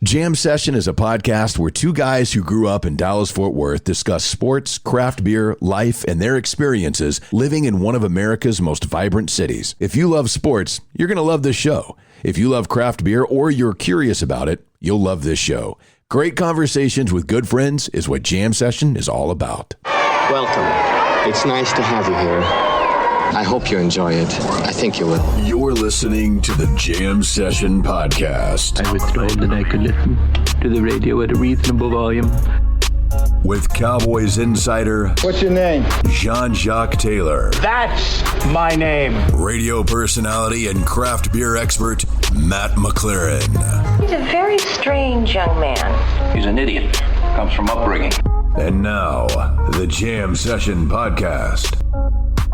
Jam Session is a podcast where two guys who grew up in Dallas-Fort Worth discuss sports, craft beer, life, and their experiences living in one of America's most vibrant cities. If you love sports, you're going to love this show. If you love craft beer or you're curious about it, you'll love this show. Great conversations with good friends is what Jam Session is all about. Welcome. It's nice to have you here. I hope you enjoy it. I think you will. You're listening to the Jam Session Podcast. I was told that I could listen to the radio at a reasonable volume. With Cowboys insider... What's your name? Jean-Jacques Taylor. That's my name. Radio personality and craft beer expert, Matt McLaren. He's a very strange young man. He's an idiot. Comes from upbringing. And now, the Jam Session Podcast.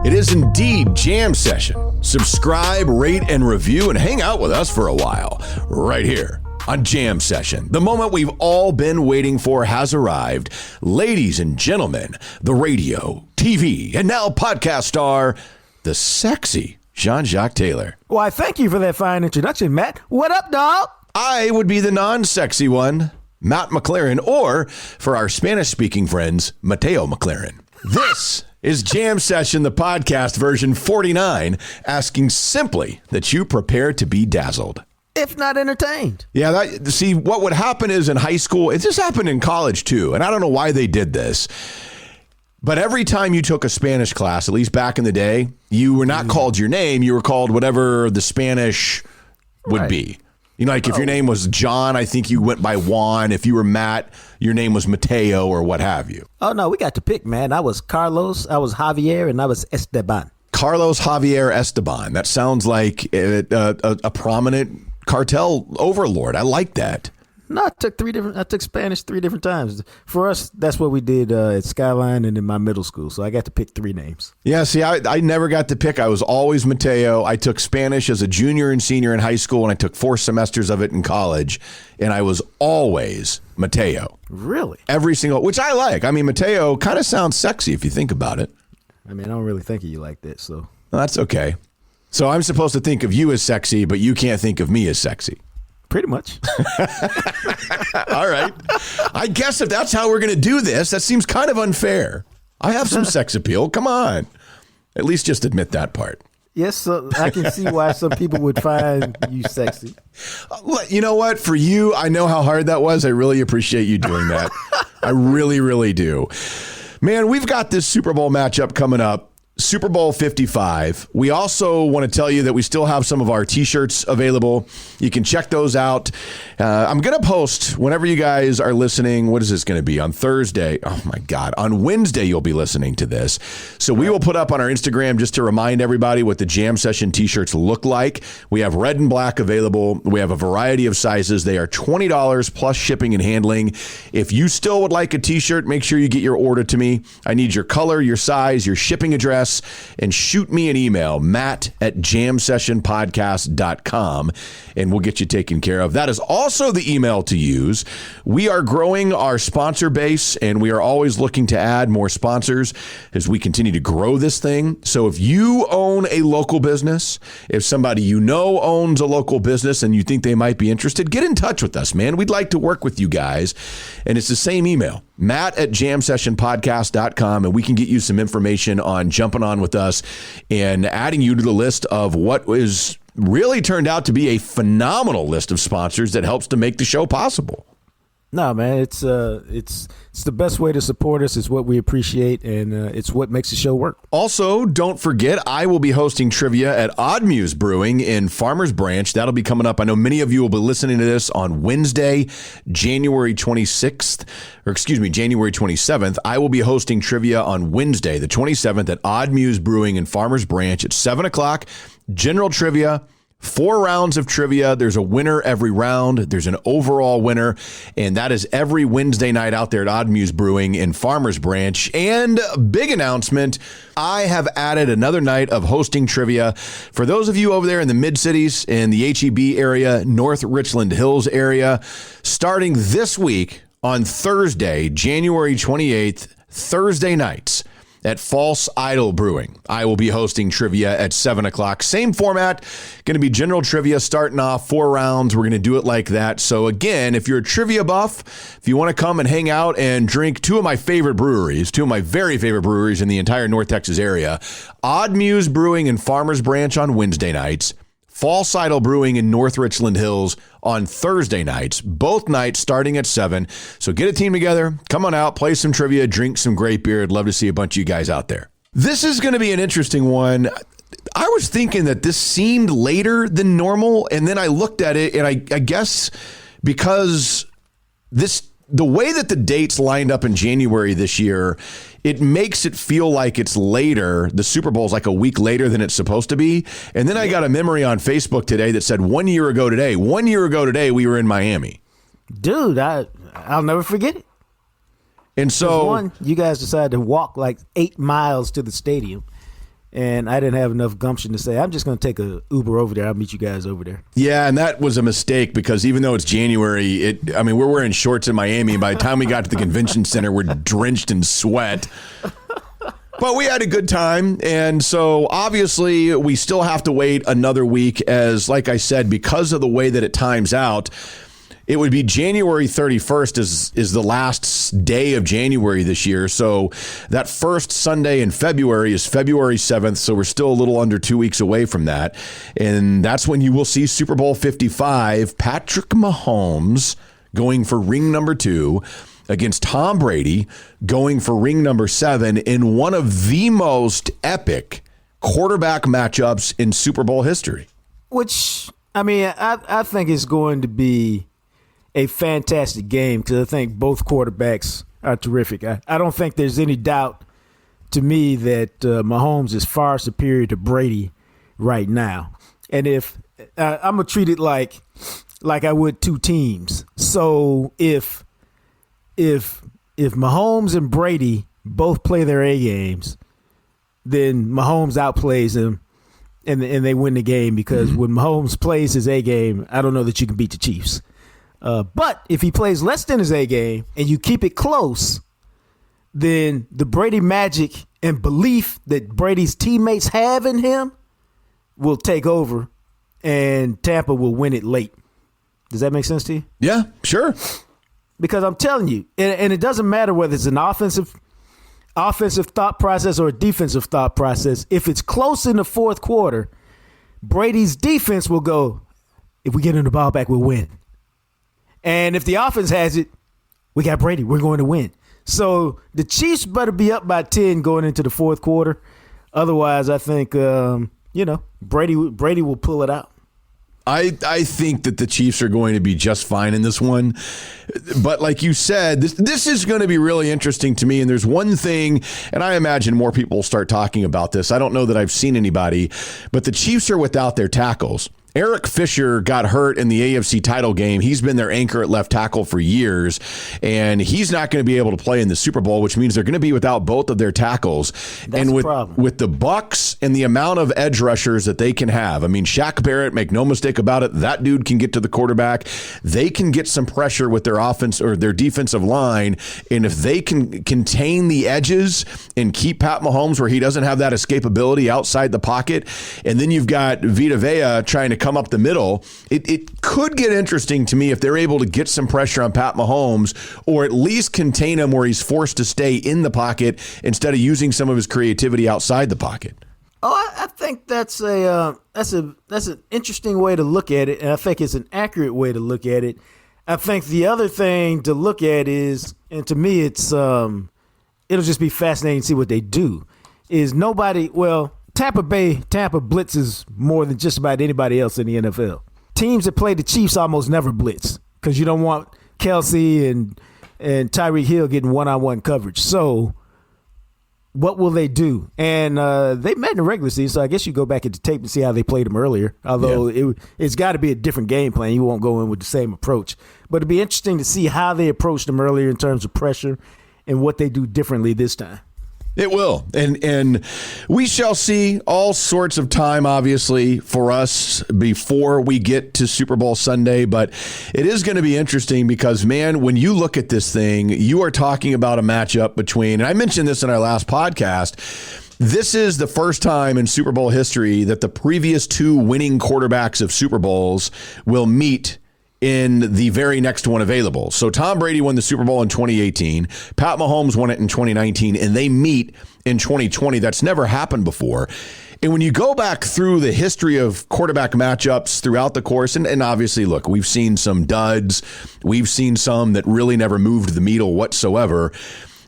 It is indeed Jam Session. Subscribe, rate, and review, and hang out with us for a while. Right here on Jam Session. The moment we've all been waiting for has arrived. Ladies and gentlemen, the radio, TV, and now podcast star, the sexy Jean-Jacques Taylor. Why, thank you for that fine introduction, Matt. What up, dog? I would be the non-sexy one, Matt McLaren, or for our Spanish-speaking friends, Mateo McLaren. This is Jam Session, the podcast version 49, asking simply that you prepare to be dazzled. If not entertained. Yeah, see, what would happen is in high school, it just happened in college too, and I don't know why they did this, but every time you took a Spanish class, at least back in the day, you were not called your name, you were called whatever the Spanish would be. You know, like if your name was John, I think you went by Juan. If you were Matt, your name was Mateo or what have you. Oh, no, we got to pick, man. I was Carlos, I was Javier, and I was Esteban. Carlos Javier Esteban. That sounds like a prominent cartel overlord. I like that. No, I took Spanish 3 different times. For us, that's what we did at Skyline and in my middle school. So I got to pick 3 names. Yeah, see, I never got to pick. I was always Mateo. I took Spanish as a junior and senior in high school, and I took 4 semesters of it in college, and I was always Mateo. Really? Every single, which I like. I mean, Mateo kind of sounds sexy if you think about it. I mean, I don't really think of you like that, so. Well, that's okay. So I'm supposed to think of you as sexy, but you can't think of me as sexy. Pretty much. All right. I guess if that's how we're going to do this, that seems kind of unfair. I have some sex appeal. Come on. At least just admit that part. Yes, so I can see why some people would find you sexy. You know what? For you, I know how hard that was. I really appreciate you doing that. I really, really do. Man, we've got this Super Bowl matchup coming up. Super Bowl 55. We also want to tell you that we still have some of our t-shirts available. You can check those out. I'm going to post whenever you guys are listening. What is this going to be? On Thursday. Oh, my God. On Wednesday, you'll be listening to this. So we will put up on our Instagram just to remind everybody what the Jam Session t-shirts look like. We have red and black available. We have a variety of sizes. They are $20 plus shipping and handling. If you still would like a t-shirt, make sure you get your order to me. I need your color, your size, your shipping address, and shoot me an email, matt@jamsessionpodcast.com, and we'll get you taken care of. That is also the email to use. We are growing our sponsor base, and we are always looking to add more sponsors as we continue to grow this thing. So if you own a local business, if somebody you know owns a local business and you think they might be interested, get in touch with us, man. We'd like to work with you guys. And it's the same email, matt@jamsessionpodcast.com, and we can get you some information on jumping on with us and adding you to the list of what is really turned out to be a phenomenal list of sponsors that helps to make the show possible. No, man, it's the best way to support us. It's what we appreciate, and it's what makes the show work. Also, don't forget, I will be hosting trivia at Odd Muse Brewing in Farmers Branch. That'll be coming up. I know many of you will be listening to this on Wednesday, January 27th. I will be hosting trivia on Wednesday, the 27th, at Odd Muse Brewing in Farmers Branch at 7 o'clock. General trivia. 4 rounds of trivia. There's a winner every round. There's an overall winner, and that is every Wednesday night out there at Odd Muse Brewing in Farmers Branch. And big announcement, I have added another night of hosting trivia. For those of you over there in the mid-cities, in the HEB area, North Richland Hills area, starting this week on Thursday, January 28th, Thursday nights, at False Idol Brewing. I will be hosting trivia at 7 o'clock. Same format, going to be general trivia starting off 4 rounds. We're going to do it like that. So again, if you're a trivia buff, if you want to come and hang out and drink two of my very favorite breweries in the entire North Texas area, Odd Muse Brewing and Farmers Branch on Wednesday nights, False Idol Brewing in North Richland Hills on Thursday nights, both nights starting at 7. So get a team together, come on out, play some trivia, drink some great beer. I'd love to see a bunch of you guys out there. This is going to be an interesting one. I was thinking that this seemed later than normal, and then I looked at it, and I guess because the way that the dates lined up in January this year, it makes it feel like it's later. The Super Bowl is like a week later than it's supposed to be. And then I got a memory on Facebook today that said 1 year ago today, we were in Miami. Dude, I'll never forget it. And so you guys decided to walk like 8 miles to the stadium. And I didn't have enough gumption to say, I'm just going to take a Uber over there. I'll meet you guys over there. Yeah, and that was a mistake because even though it's January, we're wearing shorts in Miami. By the time we got to the convention center, we're drenched in sweat. But we had a good time. And so obviously we still have to wait another week as, like I said, because of the way that it times out, it would be January 31st is the last day of January this year. So that first Sunday in February is February 7th. So we're still a little under 2 weeks away from that. And that's when you will see Super Bowl 55, Patrick Mahomes going for ring number 2 against Tom Brady going for ring number 7 in one of the most epic quarterback matchups in Super Bowl history. Which, I think is going to be a fantastic game because I think both quarterbacks are terrific. I don't think there's any doubt to me that Mahomes is far superior to Brady right now. And if I'm going to treat it like I would two teams. So if Mahomes and Brady both play their A games, then Mahomes outplays him and they win the game because when Mahomes plays his A game, I don't know that you can beat the Chiefs. But if he plays less than his A game and you keep it close, then the Brady magic and belief that Brady's teammates have in him will take over and Tampa will win it late. Does that make sense to you? Yeah, sure. Because I'm telling you, and it doesn't matter whether it's an offensive thought process or a defensive thought process. If it's close in the fourth quarter, Brady's defense will go, if we get in the ball back, we'll win. And if the offense has it, we got Brady. We're going to win. So the Chiefs better be up by 10 going into the fourth quarter. Otherwise, I think, Brady will pull it out. I think that the Chiefs are going to be just fine in this one. But like you said, this is going to be really interesting to me. And there's one thing, and I imagine more people will start talking about this. I don't know that I've seen anybody, but the Chiefs are without their tackles. Eric Fisher got hurt in the AFC title game. He's been their anchor at left tackle for years, and he's not going to be able to play in the Super Bowl, which means they're going to be without both of their tackles. That's and a problem. With the Bucs and the amount of edge rushers that they can have, Shaq Barrett, make no mistake about it, that dude can get to the quarterback. They can get some pressure with their offense or their defensive line, and if they can contain the edges and keep Pat Mahomes where he doesn't have that escapability outside the pocket, and then you've got Vita Vea trying to come up the middle, it could get interesting to me if they're able to get some pressure on Pat Mahomes or at least contain him where he's forced to stay in the pocket instead of using some of his creativity outside the pocket. Oh, I think that's an interesting way to look at it, and I think it's an accurate way to look at it. I think the other thing to look at is, and to me, it's it'll just be fascinating to see what they do. Tampa blitzes more than just about anybody else in the NFL. Teams that play the Chiefs almost never blitz because you don't want Kelsey and Tyreek Hill getting one-on-one coverage. So what will they do? And they met in the regular season, so I guess you go back into tape and see how they played them earlier, although it's got to be a different game plan. You won't go in with the same approach. But it'd be interesting to see how they approached them earlier in terms of pressure and what they do differently this time. It will. And we shall see all sorts of time, obviously, for us before we get to Super Bowl Sunday. But it is going to be interesting because, man, when you look at this thing, you are talking about a matchup between, and I mentioned this in our last podcast, this is the first time in Super Bowl history that the previous two winning quarterbacks of Super Bowls will meet in the very next one available. So Tom Brady won the Super Bowl in 2018. Pat Mahomes won it in 2019, and they meet in 2020. That's never happened before. And when you go back through the history of quarterback matchups throughout the course, and obviously, look, we've seen some duds. We've seen some that really never moved the needle whatsoever.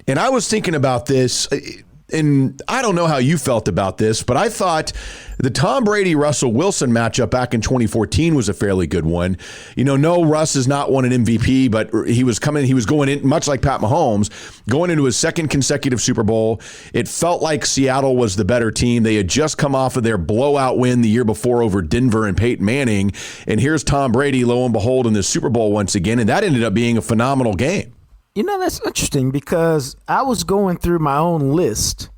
And I was thinking about this, and I don't know how you felt about this, but I thought the Tom Brady-Russell Wilson matchup back in 2014 was a fairly good one. No, Russ has not won an MVP, but he was going in, much like Pat Mahomes, going into his second consecutive Super Bowl. It felt like Seattle was the better team. They had just come off of their blowout win the year before over Denver and Peyton Manning. And here's Tom Brady, lo and behold, in the Super Bowl once again. And that ended up being a phenomenal game. That's interesting because I was going through my own list,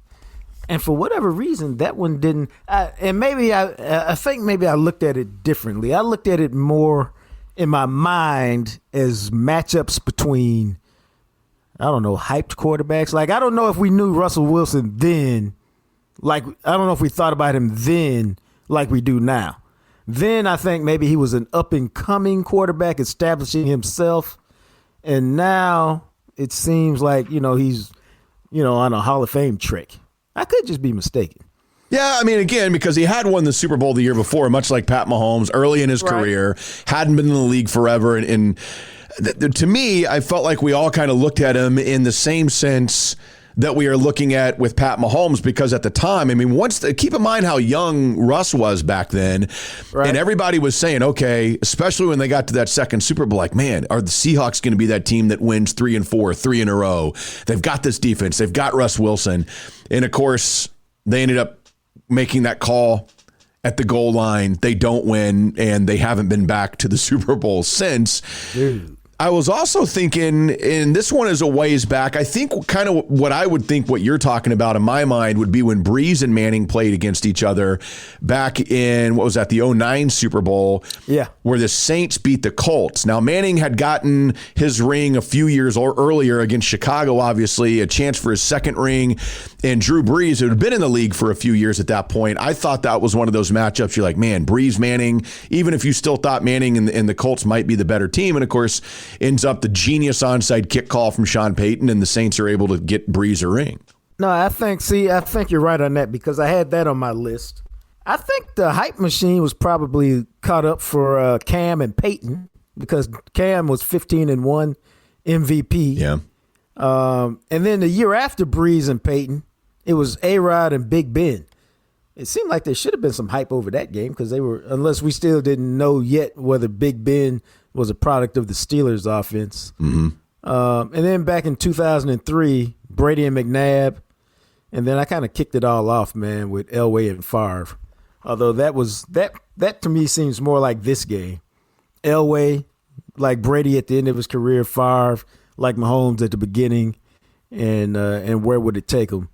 and for whatever reason, that one didn't. And maybe I think maybe I looked at it differently. I looked at it more in my mind as matchups between, I don't know, hyped quarterbacks. Like, I don't know if we knew Russell Wilson then. Like, I don't know if we thought about him then like we do now. Then I think maybe he was an up-and-coming quarterback establishing himself. And now it seems like, he's, on a Hall of Fame trick. I could just be mistaken. Yeah, I mean, again, because he had won the Super Bowl the year before, much like Pat Mahomes, early in his career, hadn't been in the league forever. And to me, I felt like we all kind of looked at him in the same sense that we are looking at with Pat Mahomes, because at the time, I mean, keep in mind how young Russ was back then, and everybody was saying, okay, especially when they got to that second Super Bowl, like, man, are the Seahawks going to be that team that wins 3 and 4, 3 in a row? They've got this defense. They've got Russ Wilson. And, of course, they ended up making that call at the goal line. They don't win, and they haven't been back to the Super Bowl since. Dude. I was also thinking, and this one is a ways back, I think kind of what I would think what you're talking about in my mind would be when Breeze and Manning played against each other back in, what was that, the 2009 Super Bowl, where the Saints beat the Colts. Now, Manning had gotten his ring a few years earlier against Chicago, obviously, a chance for his second ring, and Drew Brees, who had been in the league for a few years at that point, I thought that was one of those matchups you're like, man, Breeze, Manning, even if you still thought Manning and the Colts might be the better team, and of course, ends up the genius onside kick call from Sean Payton, and the Saints are able to get Breeze a ring. No, I think you're right on that because I had that on my list. I think the hype machine was probably caught up for Cam and Peyton because Cam was 15-1 MVP. Yeah. And then the year after Breeze and Peyton, it was A-Rod and Big Ben. It seemed like there should have been some hype over that game because unless we still didn't know yet whether Big Ben was a product of the Steelers offense. Mm-hmm. And then back in 2003, Brady and McNabb. And then I kind of kicked it all off, man, with Elway and Favre. Although that to me seems more like this game. Elway, like Brady at the end of his career, Favre, like Mahomes at the beginning, and where would it take him?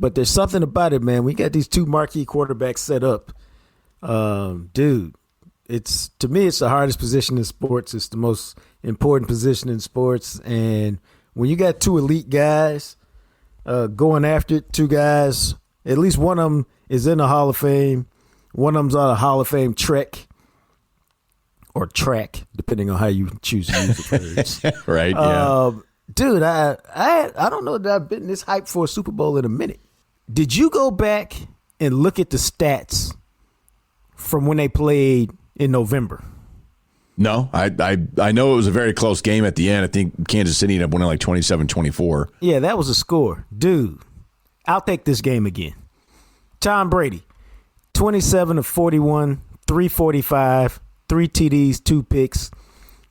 But there's something about it, man. We got these two marquee quarterbacks set up. Dude, to me, it's the hardest position in sports. It's the most important position in sports. And when you got two elite guys going after it, two guys, at least one of them is in the Hall of Fame. One of them's on a Hall of Fame trek or track, depending on how you choose to use the words. Right, yeah. Dude, I don't know that I've been this hyped for a Super Bowl in a minute. Did you go back and look at the stats from when they played in November? No, I know it was a very close game at the end. I think Kansas City ended up winning like 27-24. Yeah, that was a score. Dude, I'll take this game again. Tom Brady, 27 of 41, 345, 3 TDs, 2 picks.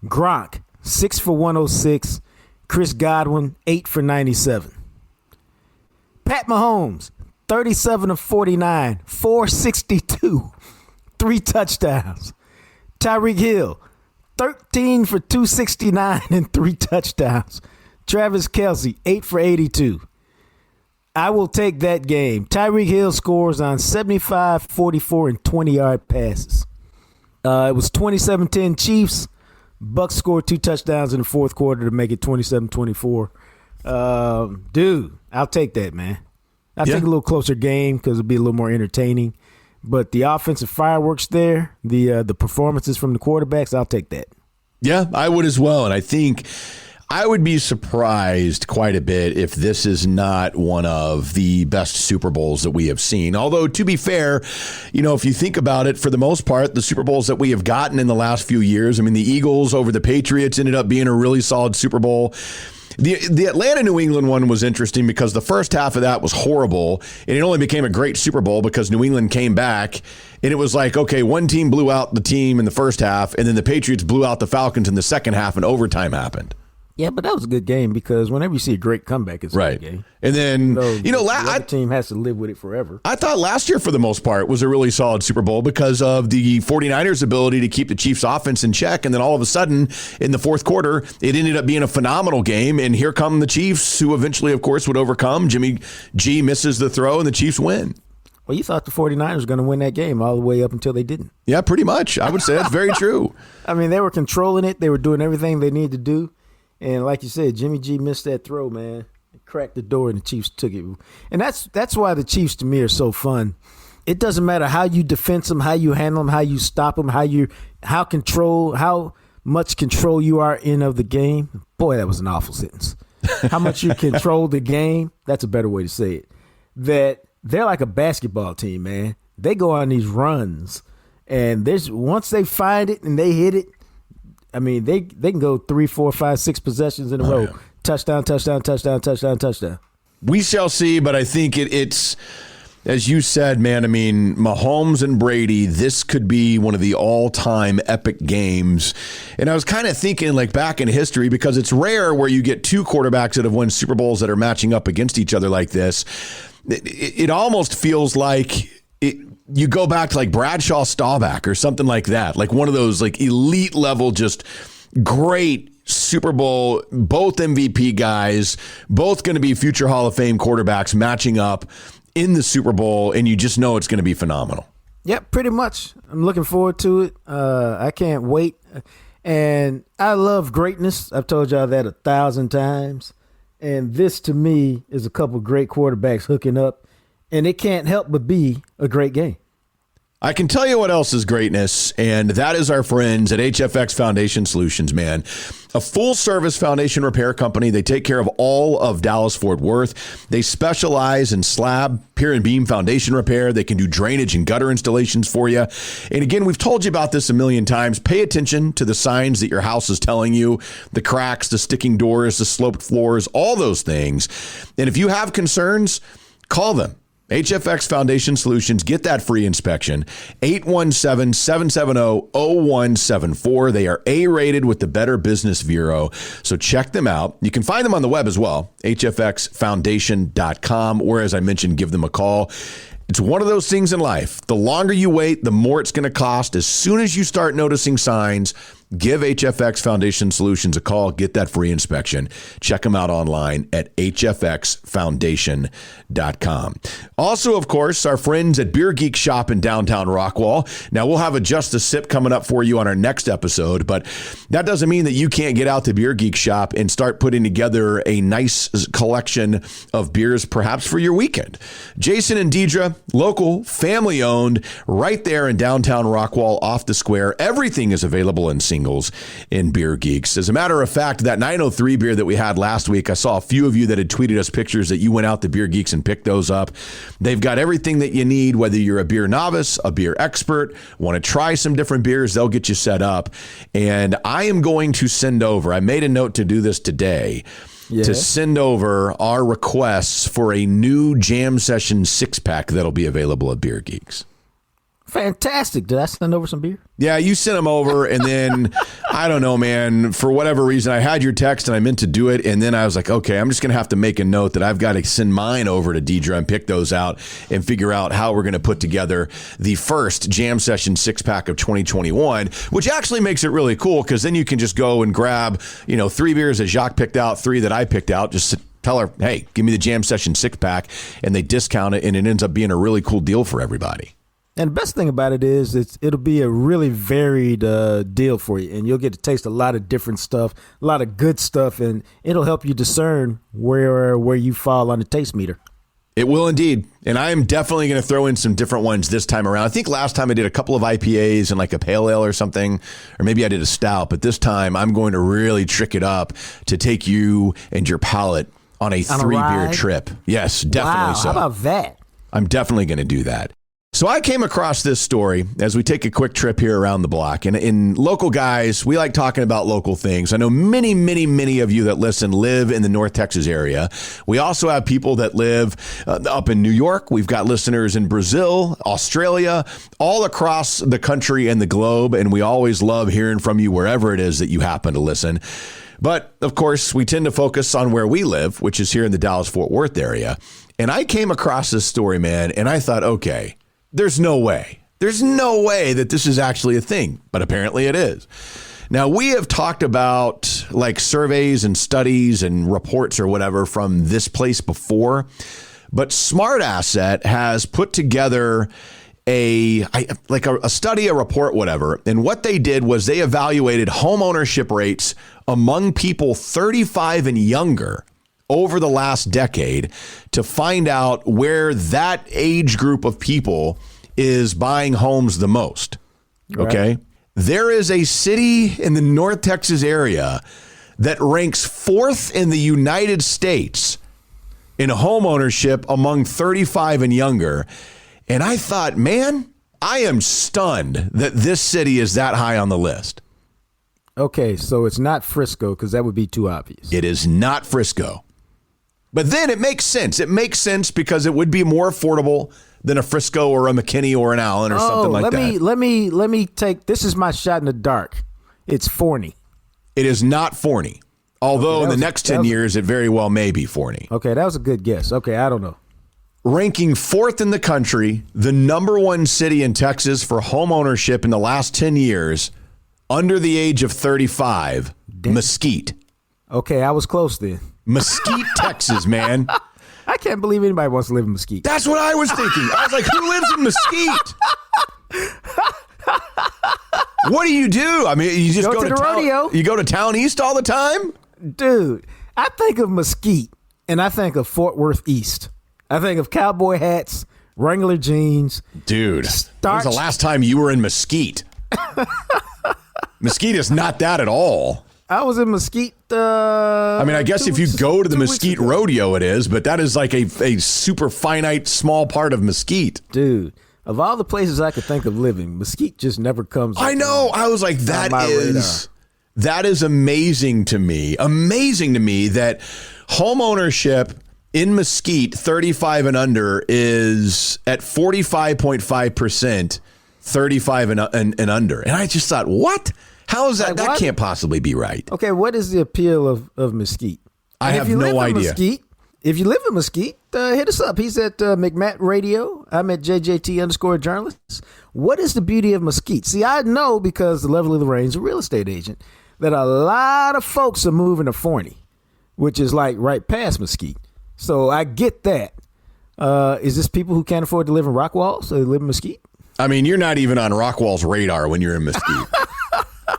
Gronk, 6 for 106. Chris Godwin, 8 for 97. Pat Mahomes, 37 of 49, 462, 3 touchdowns. Tyreek Hill, 13 for 269 and 3 touchdowns. Travis Kelce, 8 for 82. I will take that game. Tyreek Hill scores on 75, 44, and 20-yard passes. It was 27-10 Chiefs. Bucks scored 2 touchdowns in the fourth quarter to make it 27-24. Dude, I'll take that, man. I'll take a little closer game because it'll be a little more entertaining. But the offensive fireworks there, the performances from the quarterbacks, I'll take that. Yeah, I would as well. And I think I would be surprised quite a bit if this is not one of the best Super Bowls that we have seen. Although, to be fair, if you think about it, for the most part, the Super Bowls that we have gotten in the last few years, I mean, the Eagles over the Patriots ended up being a really solid Super Bowl. The Atlanta-New England one was interesting because the first half of that was horrible, and it only became a great Super Bowl because New England came back, and it was like, okay, one team blew out the team in the first half, and then the Patriots blew out the Falcons in the second half, and overtime happened. Yeah, but that was a good game because whenever you see a great comeback, it's a good game. And then, the other team has to live with it forever. I thought last year, for the most part, was a really solid Super Bowl because of the 49ers' ability to keep the Chiefs' offense in check. And then all of a sudden, in the fourth quarter, it ended up being a phenomenal game. And here come the Chiefs, who eventually, of course, would overcome. Jimmy G misses the throw, and the Chiefs win. Well, you thought the 49ers were going to win that game all the way up until they didn't. Yeah, pretty much. I would say that's very true. I mean, they were controlling it. They were doing everything they needed to do. And like you said, Jimmy G missed that throw, man. It cracked the door, and the Chiefs took it. And that's why the Chiefs, to me, are so fun. It doesn't matter how you defense them, how you handle them, how you stop them, how much control you are in of the game. Boy, that was an awful sentence. How much you control the game, that's a better way to say it. That they're like a basketball team, man. They go on these runs, and once they find it and they hit it, I mean, they can go 3, 4, 5, 6 possessions in a row. Yeah. Touchdown, touchdown, touchdown, touchdown, touchdown. We shall see, but I think it's, as you said, man, I mean, Mahomes and Brady, this could be one of the all-time epic games. And I was kind of thinking, like, back in history, because it's rare where you get 2 quarterbacks that have won Super Bowls that are matching up against each other like this. It almost feels like you go back to like Bradshaw Staubach or something like that, like one of those like elite level, just great Super Bowl, both MVP guys, both going to be future Hall of Fame quarterbacks matching up in the Super Bowl, and you just know it's going to be phenomenal. Yep, pretty much. I'm looking forward to it. I can't wait. And I love greatness. I've told y'all that 1,000 times. And this, to me, is a couple great quarterbacks hooking up. And it can't help but be a great game. I can tell you what else is greatness, and that is our friends at HFX Foundation Solutions, man. A full-service foundation repair company. They take care of all of Dallas-Fort Worth. They specialize in slab, pier, and beam foundation repair. They can do drainage and gutter installations for you. And again, we've told you about this a million times. Pay attention to the signs that your house is telling you, the cracks, the sticking doors, the sloped floors, all those things. And if you have concerns, call them. HFX Foundation Solutions. Get that free inspection. 817-770-0174. They are A-rated with the Better Business Bureau. So check them out. You can find them on the web as well, hfxfoundation.com, or as I mentioned, give them a call. It's one of those things in life. The longer you wait, the more it's going to cost. As soon as you start noticing signs, give HFX Foundation Solutions a call. Get that free inspection. Check them out online at hfxfoundation.com. Also, of course, our friends at Beer Geek Shop in downtown Rockwall. Now, we'll have a Just a Sip coming up for you on our next episode, but that doesn't mean that you can't get out to Beer Geek Shop and start putting together a nice collection of beers, perhaps for your weekend. Jason and Deidre, local, family-owned, right there in downtown Rockwall off the square. Everything is available in singles in Beer Geeks. As a matter of fact, that 903 beer that we had last week, I saw a few of you that had tweeted us pictures that you went out to Beer Geeks and picked those up. They've got everything that you need, whether you're a beer novice, a beer expert, want to try some different beers, they'll get you set up. And I am going to send over, I made a note to do this today, to send over our requests for a new Jam Session 6-pack that'll be available at Beer Geeks. Fantastic. Did I send over some beer? Yeah, you sent them over, and then, I don't know, man, for whatever reason, I had your text, and I meant to do it, and then I was like, okay, I'm just going to have to make a note that I've got to send mine over to Deidre and pick those out and figure out how we're going to put together the first Jam Session 6-pack of 2021, which actually makes it really cool, because then you can just go and grab, 3 beers that Jacques picked out, 3 that I picked out, just Tell her, hey, give me the Jam Session 6-pack, and they discount it, and it ends up being a really cool deal for everybody. And the best thing about it is it'll be a really varied deal for you, and you'll get to taste a lot of different stuff, a lot of good stuff, and it'll help you discern where you fall on the taste meter. It will indeed. And I am definitely going to throw in some different ones this time around. I think last time I did a couple of IPAs and like a pale ale or something, or maybe I did a stout, but this time I'm going to really trick it up to take you and your palate on a 3-beer trip. Yes, definitely so. How about that? I'm definitely going to do that. So I came across this story as we take a quick trip here around the block. And in local guys, we like talking about local things. I know many, many, many of you that listen live in the North Texas area. We also have people that live up in New York. We've got listeners in Brazil, Australia, all across the country and the globe. And we always love hearing from you wherever it is that you happen to listen. But of course, we tend to focus on where we live, which is here in the Dallas-Fort Worth area. And I came across this story, man, and I thought, okay, there's no way. There's no way that this is actually a thing, but apparently it is. Now, we have talked about like surveys and studies and reports or whatever from this place before, but Smart Asset has put together a study, a report, whatever. And what they did was they evaluated home ownership rates among people 35 and younger over the last decade to find out where that age group of people is buying homes the most. Okay. Right. There is a city in the North Texas area that ranks 4th in the United States in home ownership among 35 and younger. And I thought, man, I am stunned that this city is that high on the list. Okay, so it's not Frisco because that would be too obvious. It is not Frisco. But then it makes sense. It makes sense because it would be more affordable than a Frisco or a McKinney or an Allen or something like that. Let me take, this is my shot in the dark. It's Forney. It is not Forney. Although in the next 10 years, it very well may be Forney. Okay, that was a good guess. Okay, I don't know. Ranking 4th in the country, the number 1 city in Texas for home ownership in the last 10 years, under the age of 35, Mesquite. Okay, I was close then. Mesquite, Texas, man. I can't believe anybody wants to live in Mesquite. That's what I was thinking. I was like, who lives in Mesquite? What do you do? I mean, you just go to the rodeo. You go to Town East all the time? Dude, I think of Mesquite and I think of Fort Worth East. I think of cowboy hats, Wrangler jeans. Dude, when was the last time you were in Mesquite? Mesquite is not that at all. I was in Mesquite. I mean, I guess if you go to the Mesquite Rodeo, it is, but that is like a super finite, small part of Mesquite. Dude, of all the places I could think of living, Mesquite just never comes up. I know. I was like, that is amazing to me. Amazing to me that home ownership in Mesquite, 35 and under, is at 45.5%, 35 and under. And I just thought, what? How is that? Like, that can't possibly be right. Okay, what is the appeal of Mesquite? I have no idea. If you live in Mesquite, hit us up. He's at McMatt Radio. I'm at JJT_journalist. What is the beauty of Mesquite? See, I know because the Lovely Lorraine's a real estate agent that a lot of folks are moving to Forney, which is like right past Mesquite. So I get that. Is this people who can't afford to live in Rockwall, so they live in Mesquite? I mean, you're not even on Rockwall's radar when you're in Mesquite.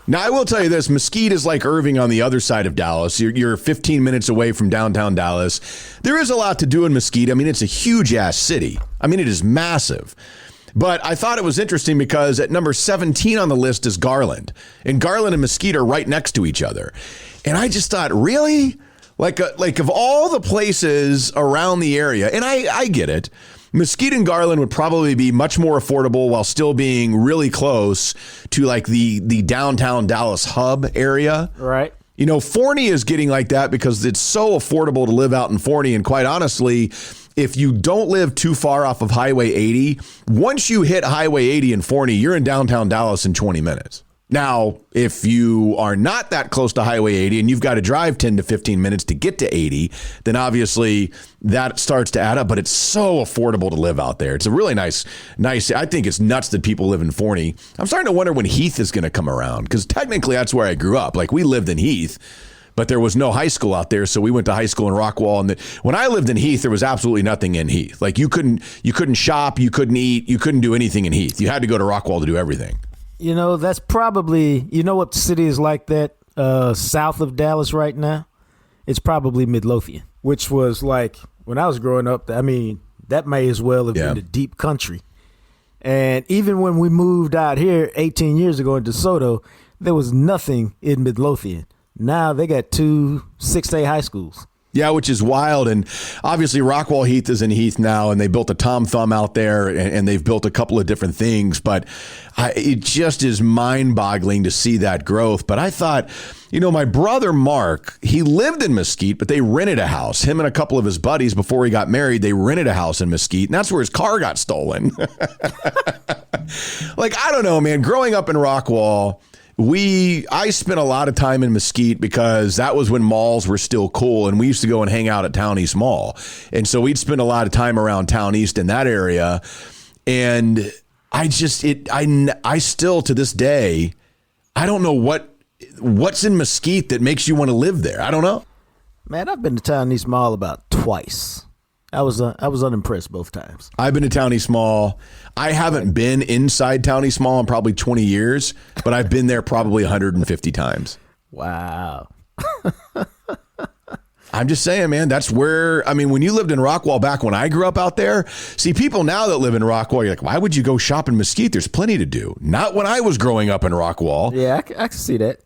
Now, I will tell you this. Mesquite is like Irving on the other side of Dallas. You're 15 minutes away from downtown Dallas. There is a lot to do in Mesquite. I mean, it's a huge-ass city. I mean, it is massive. But I thought it was interesting because at number 17 on the list is Garland. And Garland and Mesquite are right next to each other. And I just thought, really? Like of all the places around the area, and I get it, Mesquite and Garland would probably be much more affordable while still being really close to like the downtown Dallas hub area. Right. You know, Forney is getting like that because it's so affordable to live out in Forney. And quite honestly, if you don't live too far off of Highway 80, once you hit Highway 80 in Forney, you're in downtown Dallas in 20 minutes. Now, if you are not that close to Highway 80 and you've got to drive 10 to 15 minutes to get to 80, then obviously that starts to add up. But it's so affordable to live out there. It's a really nice. I think it's nuts that people live in Forney. I'm starting to wonder when Heath is going to come around because technically that's where I grew up. Like we lived in Heath. but there was no high school out there. So we went to high school in Rockwall. And when I lived in Heath, there was absolutely nothing in Heath. Like you couldn't shop, you couldn't eat, you couldn't do anything in Heath. You had to go to Rockwall to do everything. That's probably, what city is like that south of Dallas right now? It's probably Midlothian, which was like, when I was growing up, that may as well have been the deep country. And even when we moved out here 18 years ago in DeSoto, there was nothing in Midlothian. Now they got 2 6A high schools. Yeah, which is wild. And obviously Rockwall Heath is in Heath now, and they built a Tom Thumb out there, and they've built a couple of different things. But it just is mind-boggling to see that growth. But I thought, my brother Mark, he lived in Mesquite, but they rented a house. Him and a couple of his buddies, before he got married, they rented a house in Mesquite, and that's where his car got stolen. I don't know, man. Growing up in Rockwall, I spent a lot of time in Mesquite because that was when malls were still cool, and we used to go and hang out at Town East Mall. And so we'd spend a lot of time around Town East in that area. And I still to this day, I don't know what's in Mesquite that makes you want to live there. I don't know. Man, I've been to Town East Mall about twice. I was unimpressed both times. I've been to Town East Mall. I haven't been inside Town East Mall in probably 20 years, but I've been there probably 150 times. Wow. I'm just saying, man, that's where, when you lived in Rockwall back when I grew up out there, see, people now that live in Rockwall, you're like, why would you go shop in Mesquite? There's plenty to do. Not when I was growing up in Rockwall. Yeah, I can see that.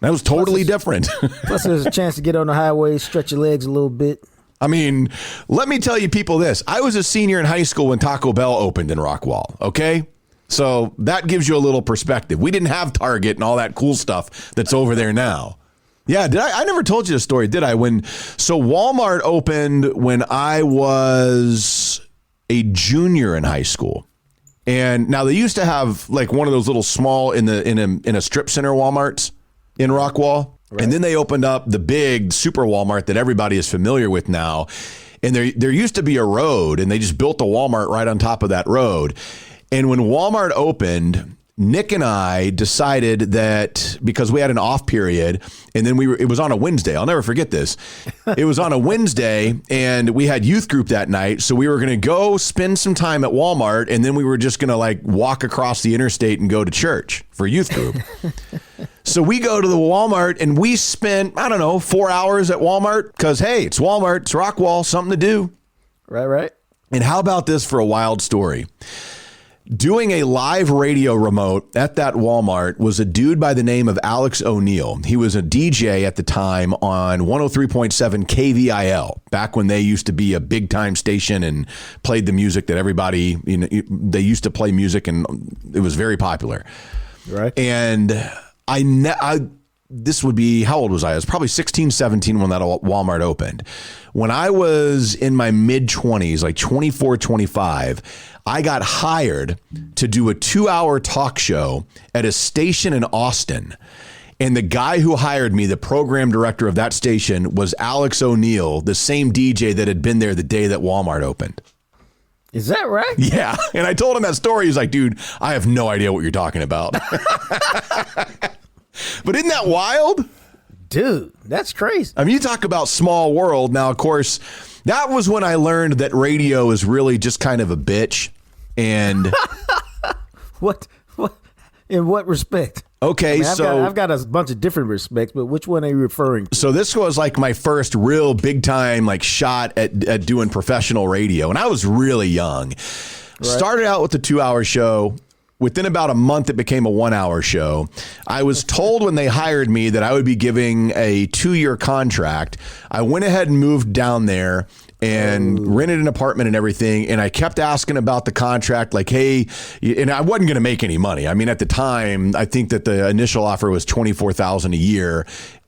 That was totally different. Plus, there's a chance to get on the highway, stretch your legs a little bit. Let me tell you people this. I was a senior in high school when Taco Bell opened in Rockwall, okay? So that gives you a little perspective. We didn't have Target and all that cool stuff that's over there now. Yeah, I never told you the story, did I? So Walmart opened when I was a junior in high school. And now they used to have like one of those little small in a strip center Walmarts in Rockwall. Right. And then they opened up the big super Walmart that everybody is familiar with now. And there used to be a road, and they just built a Walmart right on top of that road. And when Walmart opened, Nick and I decided that because we had an off period, and then it was on a Wednesday. I'll never forget this. It was on a Wednesday, and we had youth group that night. So we were going to go spend some time at Walmart, and then we were just going to walk across the interstate and go to church for youth group. So we go to the Walmart, and we spent, 4 hours at Walmart because, hey, it's Walmart, it's Rockwall, something to do. Right. And how about this for a wild story? Doing a live radio remote at that Walmart was a dude by the name of Alex O'Neill. He was a DJ at the time on 103.7 KVIL, back when they used to be a big time station and played the music that everybody, they used to play music, and it was very popular. Right. And this would be, how old was I? I was probably 16, 17 when that Walmart opened. When I was in my mid-20s, like 24, 25, I got hired to do a 2-hour talk show at a station in Austin. And the guy who hired me, the program director of that station, was Alex O'Neill, the same DJ that had been there the day that Walmart opened. Is that right? Yeah. And I told him that story. He's like, dude, I have no idea what you're talking about. But isn't that wild? Dude, that's crazy. You talk about small world. Now, of course, that was when I learned that radio is really just kind of a bitch. And what in what respect? Okay, I've got a bunch of different respects, but which one are you referring to? So this was like my first real big time shot at doing professional radio, and I was really young. Right. Started out with the 2-hour show. Within about a month, it became a 1-hour show. I was told when they hired me that I would be giving a 2-year contract. I went ahead and moved down there and rented an apartment and everything. And I kept asking about the contract, like, hey, and I wasn't going to make any money. At the time, I think that the initial offer was $24,000 a year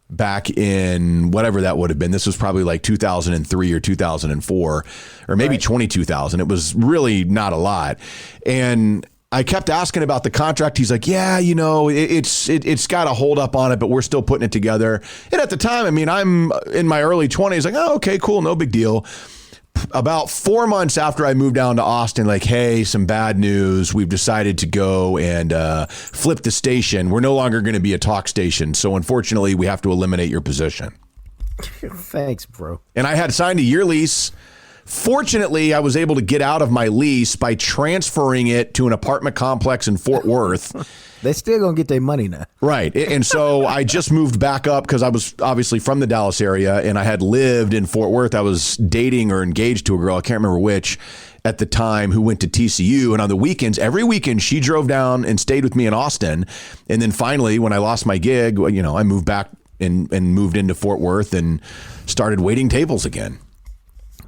back in whatever that would have been. This was probably like 2003 or 2004, or maybe 22,000. It was really not a lot. And I kept asking about the contract. He's like, yeah, it's got a hold up on it, but we're still putting it together. And at the time, I'm in my early 20s, like, oh, okay, cool, no big deal. about 4 months after I moved down to Austin, like, hey, some bad news. We've decided to go and flip the station. We're no longer going to be a talk station. So unfortunately, we have to eliminate your position. Thanks, bro. And I had signed a year lease. Fortunately, I was able to get out of my lease by transferring it to an apartment complex in Fort Worth. They're still going to get their money now. Right. And so I just moved back up because I was obviously from the Dallas area and I had lived in Fort Worth. I was dating or engaged to a girl, I can't remember which, at the time, who went to TCU. And on the weekends, every weekend, she drove down and stayed with me in Austin. And then finally, when I lost my gig, I moved back and moved into Fort Worth and started waiting tables again.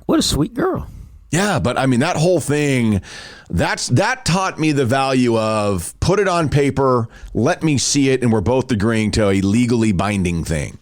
What a sweet girl. Yeah, but I mean, that whole thing, that taught me the value of put it on paper, let me see it, and we're both agreeing to a legally binding thing.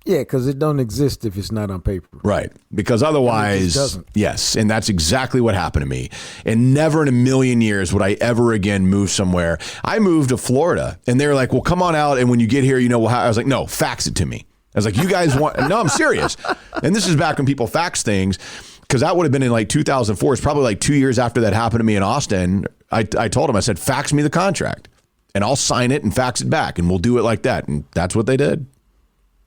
Yeah, because it don't exist if it's not on paper. Right, because otherwise, it doesn't. Yes, and that's exactly what happened to me. And never in a million years would I ever again move somewhere. I moved to Florida, and they were like, well, come on out, and when you get here, I was like, no, fax it to me. I was like, you guys want... No, I'm serious. And this is back when people fax things, because that would have been in like 2004. It's probably like 2 years after that happened to me in Austin. I told him, I said, fax me the contract, and I'll sign it and fax it back, and we'll do it like that. And that's what they did.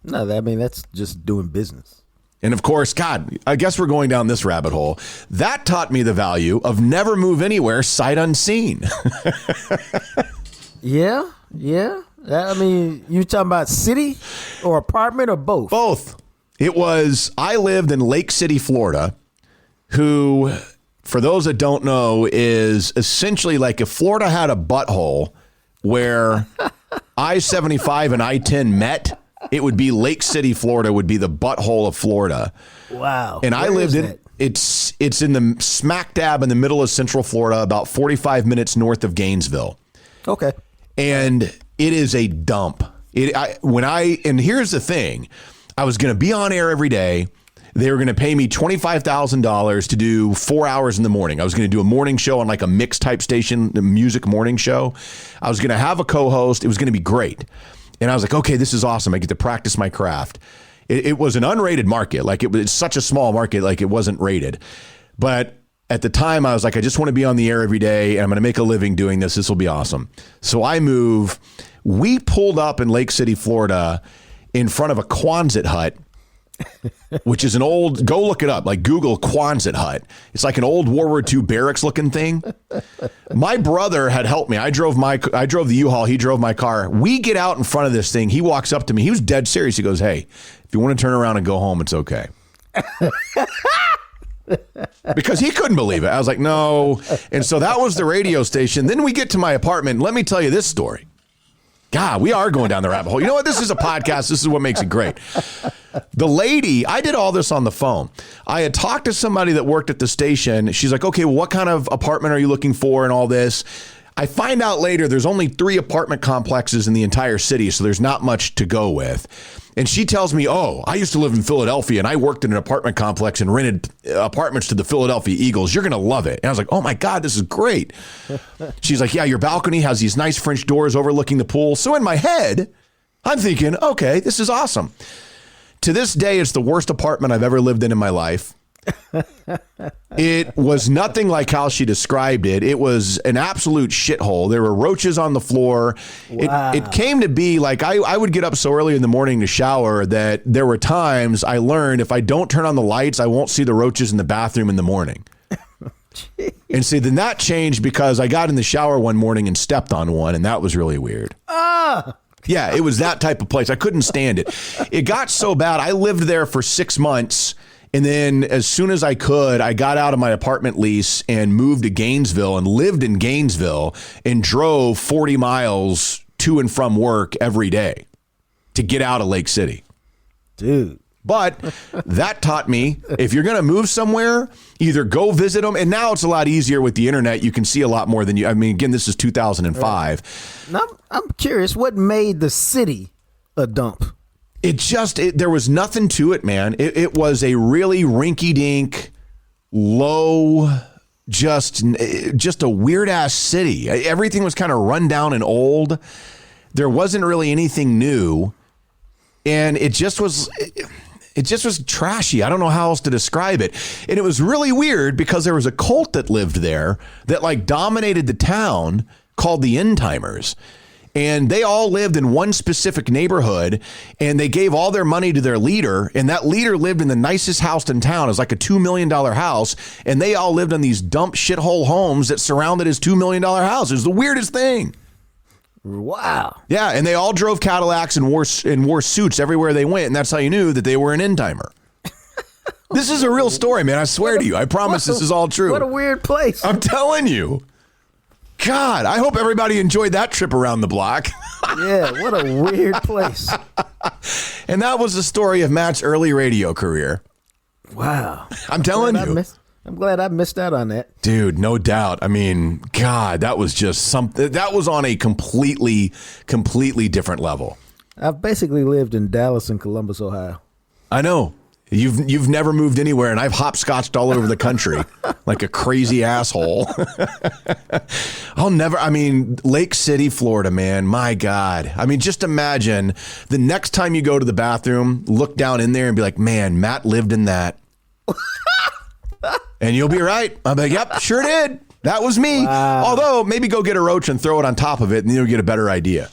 No, that's just doing business. And of course, God, I guess we're going down this rabbit hole. That taught me the value of never move anywhere sight unseen. Yeah. I mean, you talking about city or apartment or both? Both. I lived in Lake City, Florida, who, for those that don't know, is essentially like if Florida had a butthole where I-75 and I-10 met, it would be Lake City, Florida would be the butthole of Florida. Wow. And I lived in, it's in the smack dab in the middle of Central Florida, about 45 minutes north of Gainesville. Okay. And it is a dump. And here's the thing, I was going to be on air every day. They were going to pay me $25,000 to do 4 hours in the morning. I was going to do a morning show on like a mix type station, the music morning show. I was going to have a co-host. It was going to be great. And I was like, okay, this is awesome. I get to practice my craft. It was an unrated market. Like it's such a small market, like it wasn't rated. But at the time I was like, I just want to be on the air every day and I'm going to make a living doing this. This will be awesome. So I move. We pulled up in Lake City, Florida in front of a Quonset hut, which is an old, go look it up, like Google Quonset hut. It's like an old World War II barracks looking thing. My brother had helped me. I drove the U-Haul. He drove my car. We get out in front of this thing. He walks up to me. He was dead serious. He goes, hey, if you want to turn around and go home, it's okay. Because he couldn't believe it. I was like, no. And so that was the radio station. Then we get to my apartment. Let me tell you this story. God, we are going down the rabbit hole. You know what? This is a podcast. This is what makes it great. The lady, I did all this on the phone. I had talked to somebody that worked at the station. She's like, okay, well, what kind of apartment are you looking for and all this? I find out later there's only 3 apartment complexes in the entire city, so there's not much to go with. And she tells me, oh, I used to live in Philadelphia and I worked in an apartment complex and rented apartments to the Philadelphia Eagles. You're going to love it. And I was like, oh my God, this is great. She's like, yeah, your balcony has these nice French doors overlooking the pool. So in my head, I'm thinking, okay, this is awesome. To this day, it's the worst apartment I've ever lived in my life. It was nothing like how she described it. It was an absolute shithole. There were roaches on the floor. Wow. It came to be like I would get up so early in the morning to shower that there were times I learned if I don't turn on the lights, I won't see the roaches in the bathroom in the morning. And see, then that changed because I got in the shower one morning and stepped on one, and that was really weird. Yeah, it was that type of place. I couldn't stand it. It got so bad. I lived there for 6 months. And then as soon as I could, I got out of my apartment lease and moved to Gainesville and lived in Gainesville and drove 40 miles to and from work every day to get out of Lake City. Dude. But that taught me if you're going to move somewhere, either go visit them. And now it's a lot easier with the internet. You can see a lot more than you. I mean, again, this is 2005. Now, I'm curious, what made the city a dump? There was nothing to it, man. It was a really rinky-dink, low, just a weird-ass city. Everything was kind of run down and old. There wasn't really anything new. And it just was, it just was trashy. I don't know how else to describe it. And it was really weird because there was a cult that lived there that like dominated the town called the End Timers. And they all lived in one specific neighborhood, and they gave all their money to their leader. And that leader lived in the nicest house in town. It was like a $2 million house. And they all lived in these dump shithole homes that surrounded his $2 million house. It was the weirdest thing. Wow. Yeah. And they all drove Cadillacs and wore suits everywhere they went. And that's how you knew that they were an End Timer. This is a real story, man. I swear to you. I promise this is all true. What a weird place. I'm telling you. God, I hope everybody enjoyed that trip around the block. Yeah, what a weird place. And that was the story of Matt's early radio career. Wow. I'm telling you. I'm glad I missed out on that. Dude, no doubt. I mean, God, that was just something. That was on a completely different level. I've basically lived in Dallas and Columbus, Ohio. I know. You've never moved anywhere, and I've hopscotched all over the country like a crazy asshole. Lake City, Florida, man, my God. I mean, just imagine the next time you go to the bathroom, look down in there and be like, man, Matt lived in that. And you'll be right. I'm like, yep, sure did. That was me. Wow. Although maybe go get a roach and throw it on top of it, and then you'll get a better idea.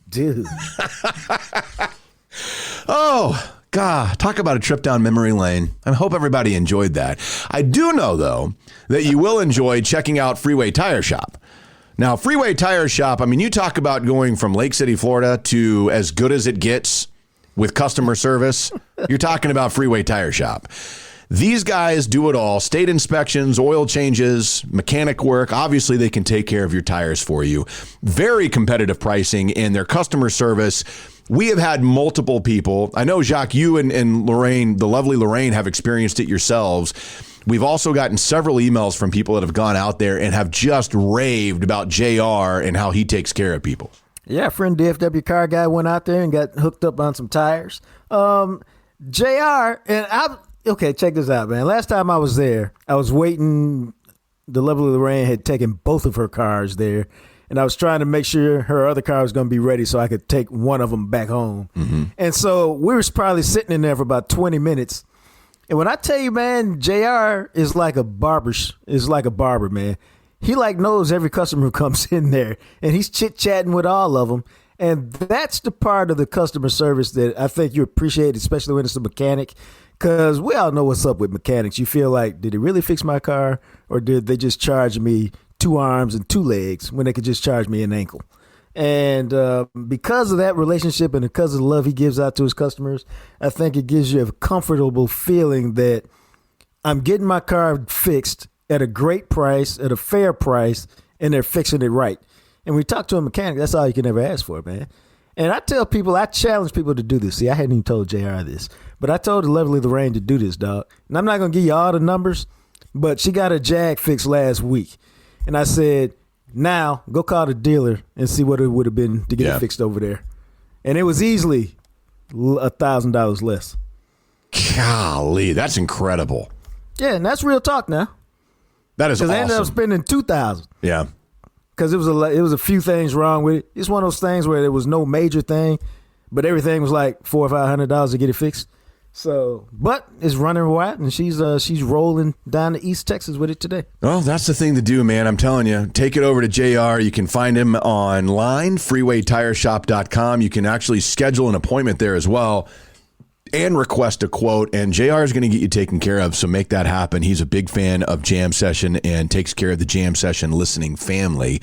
Dude. Oh, God, talk about a trip down memory lane. I hope everybody enjoyed that. I do know, though, that you will enjoy checking out Freeway Tire Shop. Now, Freeway Tire Shop, I mean, you talk about going from Lake City, Florida to as good as it gets with customer service. You're talking about Freeway Tire Shop. These guys do it all. State inspections, oil changes, mechanic work. Obviously, they can take care of your tires for you. Very competitive pricing, and their customer service. We have had multiple people. I know, Jacques, you and Lorraine, the lovely Lorraine, have experienced it yourselves. We've also gotten several emails from people that have gone out there and have just raved about JR and how he takes care of people. Yeah, a friend DFW car guy went out there and got hooked up on some tires. JR, okay, check this out, man. Last time I was there, I was waiting. The lovely Lorraine had taken both of her cars there. And I was trying to make sure her other car was going to be ready so I could take one of them back home. Mm-hmm. And so we were probably sitting in there for about 20 minutes. And when I tell you, man, JR is like a barber, man. He like knows every customer who comes in there, and he's chit-chatting with all of them. And that's the part of the customer service that I think you appreciate, especially when it's a mechanic, because we all know what's up with mechanics. You feel like, did he really fix my car, or did they just charge me 2 arms and 2 legs when they could just charge me an ankle? And because of that relationship and because of the love he gives out to his customers, I think it gives you a comfortable feeling that I'm getting my car fixed at a great price, at a fair price, and they're fixing it right. And when you talk to a mechanic, that's all you can ever ask for, man. And I tell people, I challenge people to do this. See, I hadn't even told JR this, but I told the lovely Lorraine to do this, dog. And I'm not going to give you all the numbers, but she got a Jag fixed last week. And I said, now go call the dealer and see what it would have been to get it fixed over there. And it was easily $1,000 less. Golly, that's incredible. Yeah, and that's real talk now. That is awesome. Because I ended up spending $2,000. Yeah. Because it was a few things wrong with it. It's one of those things where there was no major thing, but everything was like $400 or $500 to get it fixed. So, but it's running right, and she's rolling down to East Texas with it today. Well, that's the thing to do, man. I'm telling you. Take it over to JR. You can find him online, freewaytireshop.com. You can actually schedule an appointment there as well and request a quote, and JR is going to get you taken care of, so make that happen. He's a big fan of Jam Session and takes care of the Jam Session listening family.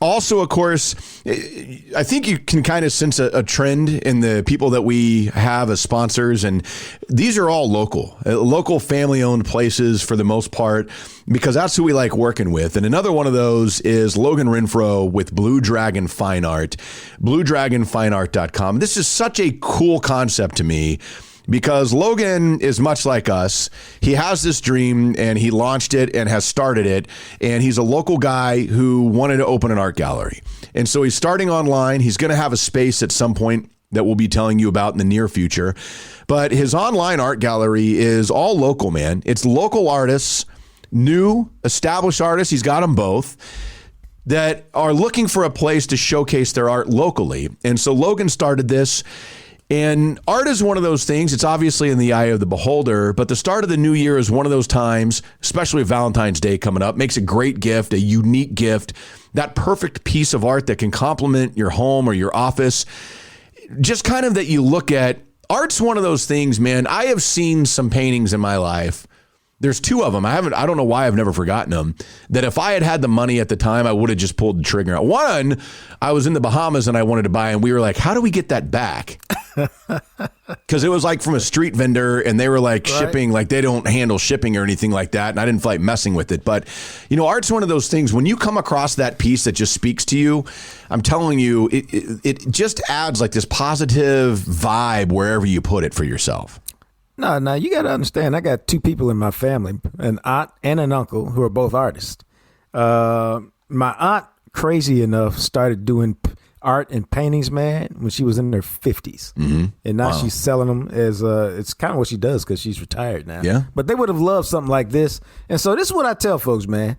Also, of course, I think you can kind of sense a trend in the people that we have as sponsors, and these are all local family-owned places for the most part, because that's who we like working with. And another one of those is Logan Renfro with Blue Dragon Fine Art, bluedragonfineart.com. This is such a cool concept to me, because Logan is much like us. He has this dream, and he launched it and has started it, and he's a local guy who wanted to open an art gallery. And so he's starting online. He's going to have a space at some point that we'll be telling you about in the near future. But his online art gallery is all local, man. It's local artists, new, established artists. He's got them both, that are looking for a place to showcase their art locally. And so Logan started this. And art is one of those things. It's obviously in the eye of the beholder, but the start of the new year is one of those times, especially with Valentine's Day coming up, makes a great gift, a unique gift, that perfect piece of art that can complement your home or your office. Just kind of that you look at. Art's one of those things, man. I have seen some paintings in my life. There's two of them. I don't know why I've never forgotten them. That if I had had the money at the time, I would have just pulled the trigger. One, I was in the Bahamas and I wanted to buy, and we were like, how do we get that back? Because it was like from a street vendor, and they were like shipping, like they don't handle shipping or anything like that. And I didn't feel like messing with it. But, art's one of those things. When you come across that piece that just speaks to you, I'm telling you, it just adds like this positive vibe wherever you put it for yourself. No, you got to understand. I got two people in my family, an aunt and an uncle, who are both artists. My aunt, crazy enough, started doing art and paintings, man, when she was in her 50s. Mm-hmm. And now she's selling them as it's kind of what she does because she's retired now. Yeah. But they would have loved something like this. And so this is what I tell folks, man.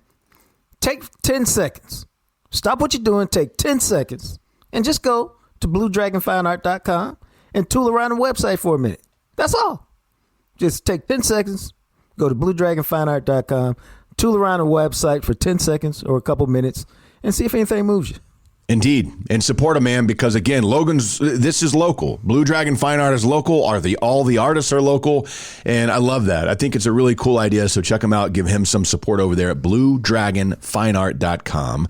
Take 10 seconds. Stop what you're doing. Take 10 seconds and just go to bluedragonfineart.com and tool around the website for a minute. That's all. Just take 10 seconds, go to bluedragonfineart.com, tool around the website for 10 seconds or a couple minutes, and see if anything moves you. Indeed. And support a man because, again, this is local. Blue Dragon Fine Art is local. All the artists are local. And I love that. I think it's a really cool idea. So check him out. Give him some support over there at bluedragonfineart.com.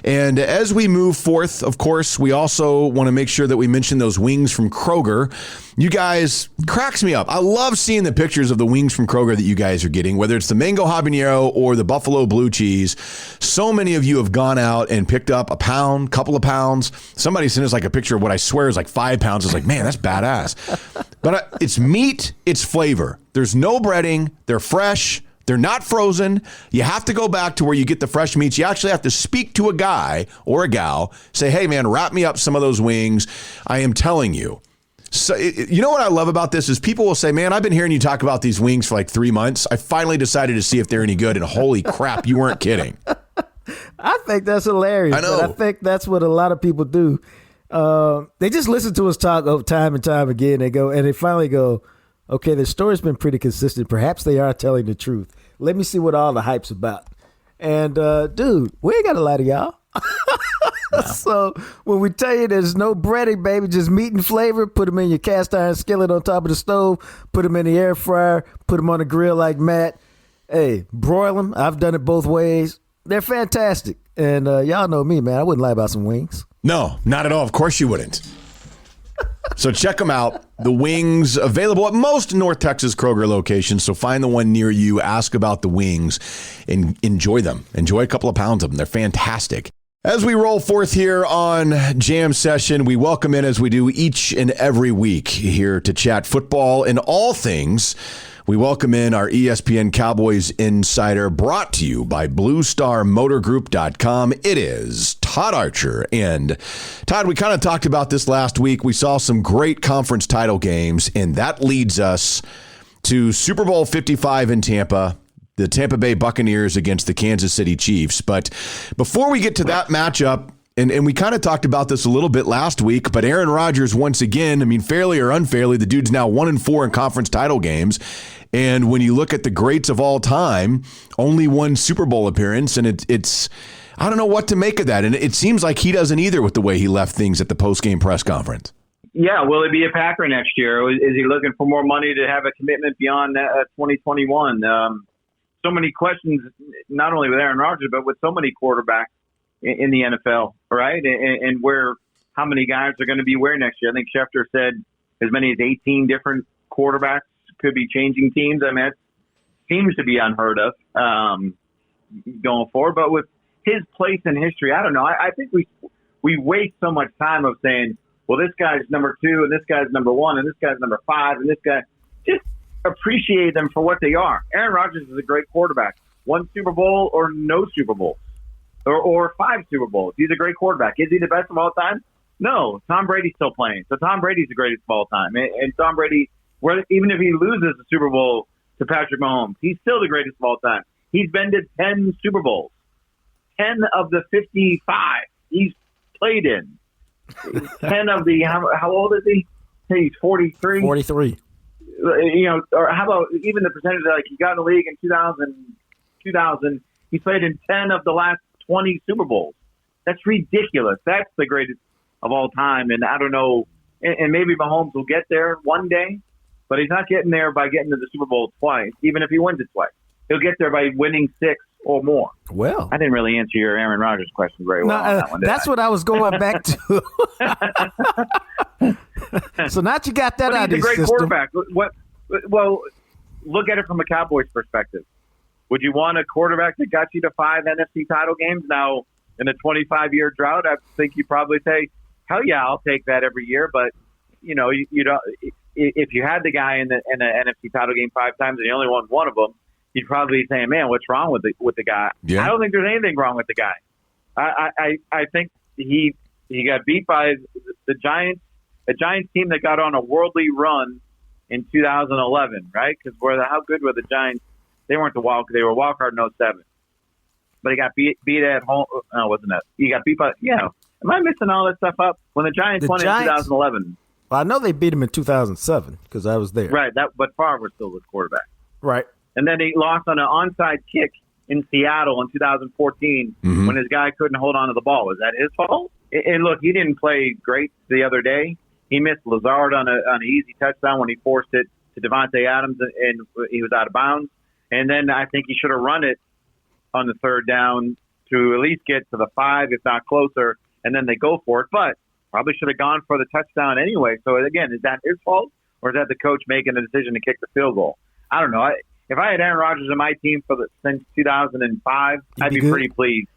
And as we move forth, of course, we also want to make sure that we mention those wings from Kroger. You guys, cracks me up. I love seeing the pictures of the wings from Kroger that you guys are getting, whether it's the mango habanero or the buffalo blue cheese. So many of you have gone out and picked up a pound, couple of pounds. Somebody sent us like a picture of what I swear is like 5 pounds. I was like, man, that's badass. But it's meat, it's flavor. There's no breading. They're fresh. They're not frozen. You have to go back to where you get the fresh meats. You actually have to speak to a guy or a gal. Say, hey, man, wrap me up some of those wings. I am telling you. So you know what I love about this is people will say, man, I've been hearing you talk about these wings for like 3 months. I finally decided to see if they're any good. And holy crap, you weren't kidding. I think that's hilarious. I know. But I think that's what a lot of people do. They just listen to us talk time and time again. They finally go, okay, the story's been pretty consistent. Perhaps they are telling the truth. Let me see what all the hype's about. And, dude, we ain't got a lie to y'all. No. So when we tell you there's no breading, baby, just meat and flavor, put them in your cast iron skillet on top of the stove, put them in the air fryer, put them on the grill like Matt. Hey, broil them. I've done it both ways. They're fantastic. And y'all know me, man. I wouldn't lie about some wings. No, not at all. Of course you wouldn't. So check them out. The wings available at most North Texas Kroger locations. So find the one near you, ask about the wings, and enjoy them. Enjoy a couple of pounds of them. They're fantastic. As we roll forth here on Jam Session, we welcome in, as we do each and every week, here to chat football and all things. We welcome in our ESPN Cowboys insider, brought to you by BlueStarMotorGroup.com. It is Todd Archer. And Todd, we kind of talked about this last week. We saw some great conference title games, and that leads us to Super Bowl 55 in Tampa, the Tampa Bay Buccaneers against the Kansas City Chiefs. But before we get to that matchup, and we kind of talked about this a little bit last week, but Aaron Rodgers, once again, I mean, fairly or unfairly, the dude's now 1-4 in conference title games. And when you look at the greats of all time, only one Super Bowl appearance, and it's I don't know what to make of that. And it seems like he doesn't either with the way he left things at the post-game press conference. Yeah, will he be a Packer next year? Is he looking for more money to have a commitment beyond 2021? So many questions, not only with Aaron Rodgers, but with so many quarterbacks in the NFL, right? And how many guys are going to be where next year? I think Schefter said as many as 18 different quarterbacks could be changing teams. I mean, that seems to be unheard of going forward. But with his place in history, I don't know. I think we waste so much time of saying, well, this guy's number 2, and this guy's number 1, and this guy's number 5, and this guy. Just appreciate them for what they are. Aaron Rodgers is a great quarterback. 1 Super Bowl or no Super Bowl, or 5 Super Bowls. He's a great quarterback. Is he the best of all time? No. Tom Brady's still playing. So Tom Brady's the greatest of all time. And Tom Brady, even if he loses the Super Bowl to Patrick Mahomes, he's still the greatest of all time. He's been to 10 Super Bowls. 10 of the 55 he's played in. 10 of the, how old is he? say he's 43? 43. Or how about even the percentage that he got in the league in 2000, he played in 10 of the last 20 Super Bowls. That's ridiculous. That's the greatest of all time. And I don't know, and maybe Mahomes will get there one day, but he's not getting there by getting to the Super Bowl twice, even if he wins it twice. He'll get there by winning 6 or more. Well, I didn't really answer your Aaron Rodgers question very well on that one. That's what I was going back to. So now that you got that out of the system. He's a great quarterback. Well, look at it from a Cowboys perspective. Would you want a quarterback that got you to 5 NFC title games? Now, in a 25-year drought, I think you probably say, hell yeah, I'll take that every year. But, you don't. If you had the guy in an NFC title game 5 times and you only won one of them, you'd probably be saying, man, what's wrong with the guy? Yeah. I don't think there's anything wrong with the guy. I think he got beat by the Giants, a Giants team that got on a worldly run in 2011, right? Because how good were the Giants? They weren't the wild. They were wild card in 07. But he got beat at home. No, wasn't that? He got beat by. Yeah. Am I missing all that stuff up? When the Giants won in 2011. Well, I know they beat him in 2007 because I was there. Right. But Favre was still the quarterback. Right. And then he lost on an onside kick in Seattle in 2014 when his guy couldn't hold on to the ball. Was that his fault? And look, he didn't play great the other day. He missed Lazard on an easy touchdown when he forced it to Devontae Adams, and he was out of bounds. And then I think he should have run it on the 3rd down to at least get to the 5, if not closer, and then they go for it. But probably should have gone for the touchdown anyway. So, again, is that his fault, or is that the coach making the decision to kick the field goal? I don't know. If I had Aaron Rodgers on my team since 2005, I'd be pretty pleased.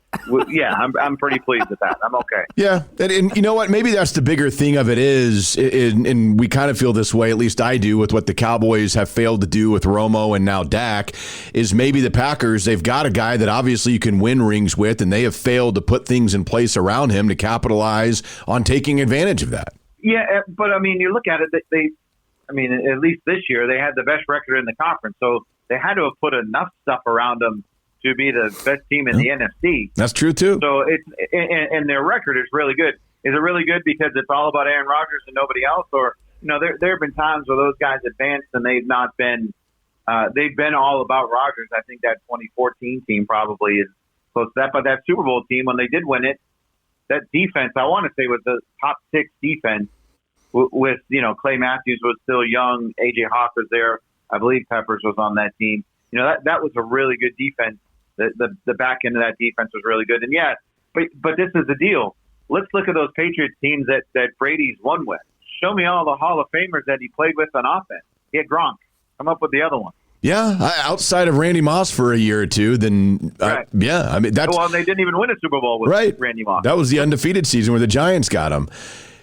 Yeah, I'm pretty pleased with that. I'm okay. Yeah, and you know what? Maybe that's the bigger thing of it is, and we kind of feel this way, at least I do, with what the Cowboys have failed to do with Romo and now Dak, is maybe the Packers, they've got a guy that obviously you can win rings with, and they have failed to put things in place around him to capitalize on taking advantage of that. Yeah, but, I mean, you look at it, at least this year, they had the best record in the conference, so they had to have put enough stuff around them to be the best team in the NFC. That's true, too. So and their record is really good. Is it really good because it's all about Aaron Rodgers and nobody else? Or, there have been times where those guys advanced and they've not been they've been all about Rodgers. I think that 2014 team probably is close to that. But that Super Bowl team, when they did win it, that defense, I want to say, was the top 6 defense with Clay Matthews was still young. A.J. Hawk was there. I believe Peppers was on that team. That was a really good defense. The back end of that defense was really good. And yeah, but this is the deal. Let's look at those Patriots teams that Brady's won with. Show me all the Hall of Famers that he played with on offense. He had Gronk. Come up with the other one. Yeah, outside of Randy Moss for a year or two, then right. Yeah, I mean that's. Well, they didn't even win a Super Bowl with Randy Moss. That was the undefeated season where the Giants got him.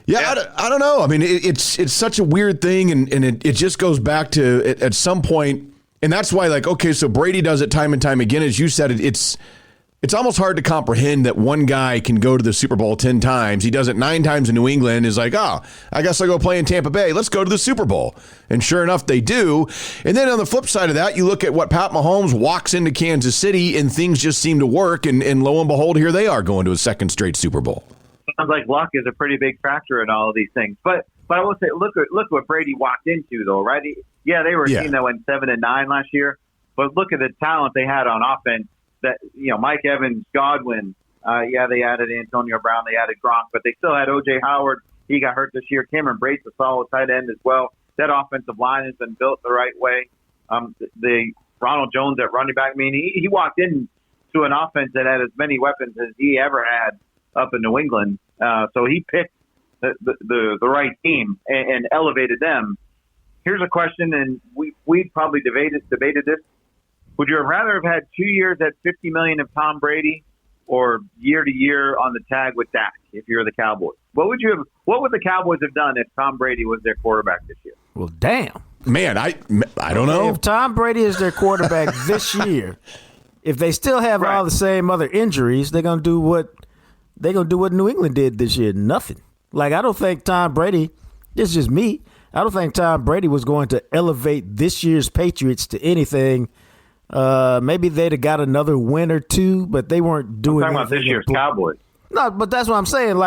Yeah. I don't know. I mean, it's such a weird thing, and it just goes back to at some point. And that's why, okay, so Brady does it time and time again. As you said, it's almost hard to comprehend that one guy can go to the Super Bowl 10 times. He does it 9 times in New England, is like, I guess I'll go play in Tampa Bay. Let's go to the Super Bowl. And sure enough, they do. And then on the flip side of that, you look at what Pat Mahomes walks into Kansas City, and things just seem to work. And lo and behold, here they are going to a 2nd straight Super Bowl. Sounds like luck is a pretty big factor in all of these things. But I will say, look what Brady walked into, though, right? They were a team that went 7-9 last year. But look at the talent they had on offense. That Mike Evans, Godwin. They added Antonio Brown. They added Gronk, but they still had O.J. Howard. He got hurt this year. Cameron Brate's a solid tight end as well. That offensive line has been built the right way. The Ronald Jones at running back. I mean, he walked into an offense that had as many weapons as he ever had up in New England. So he picked the right team and elevated them. Here's a question, and we probably debated this. Would you rather have had 2 years at $50 million of Tom Brady, or year to year on the tag with Dak? If you're the Cowboys, what would the Cowboys have done if Tom Brady was their quarterback this year? Well, damn, man, I don't know. If Tom Brady is their quarterback this year, if they still have all the same other injuries, they're gonna do what New England did this year. Nothing. I don't think Tom Brady. This is just me. I don't think Tom Brady was going to elevate this year's Patriots to anything. Maybe they'd have got another win or two, but they weren't doing. I'm talking about this year's Cowboys. No, but that's what I'm saying.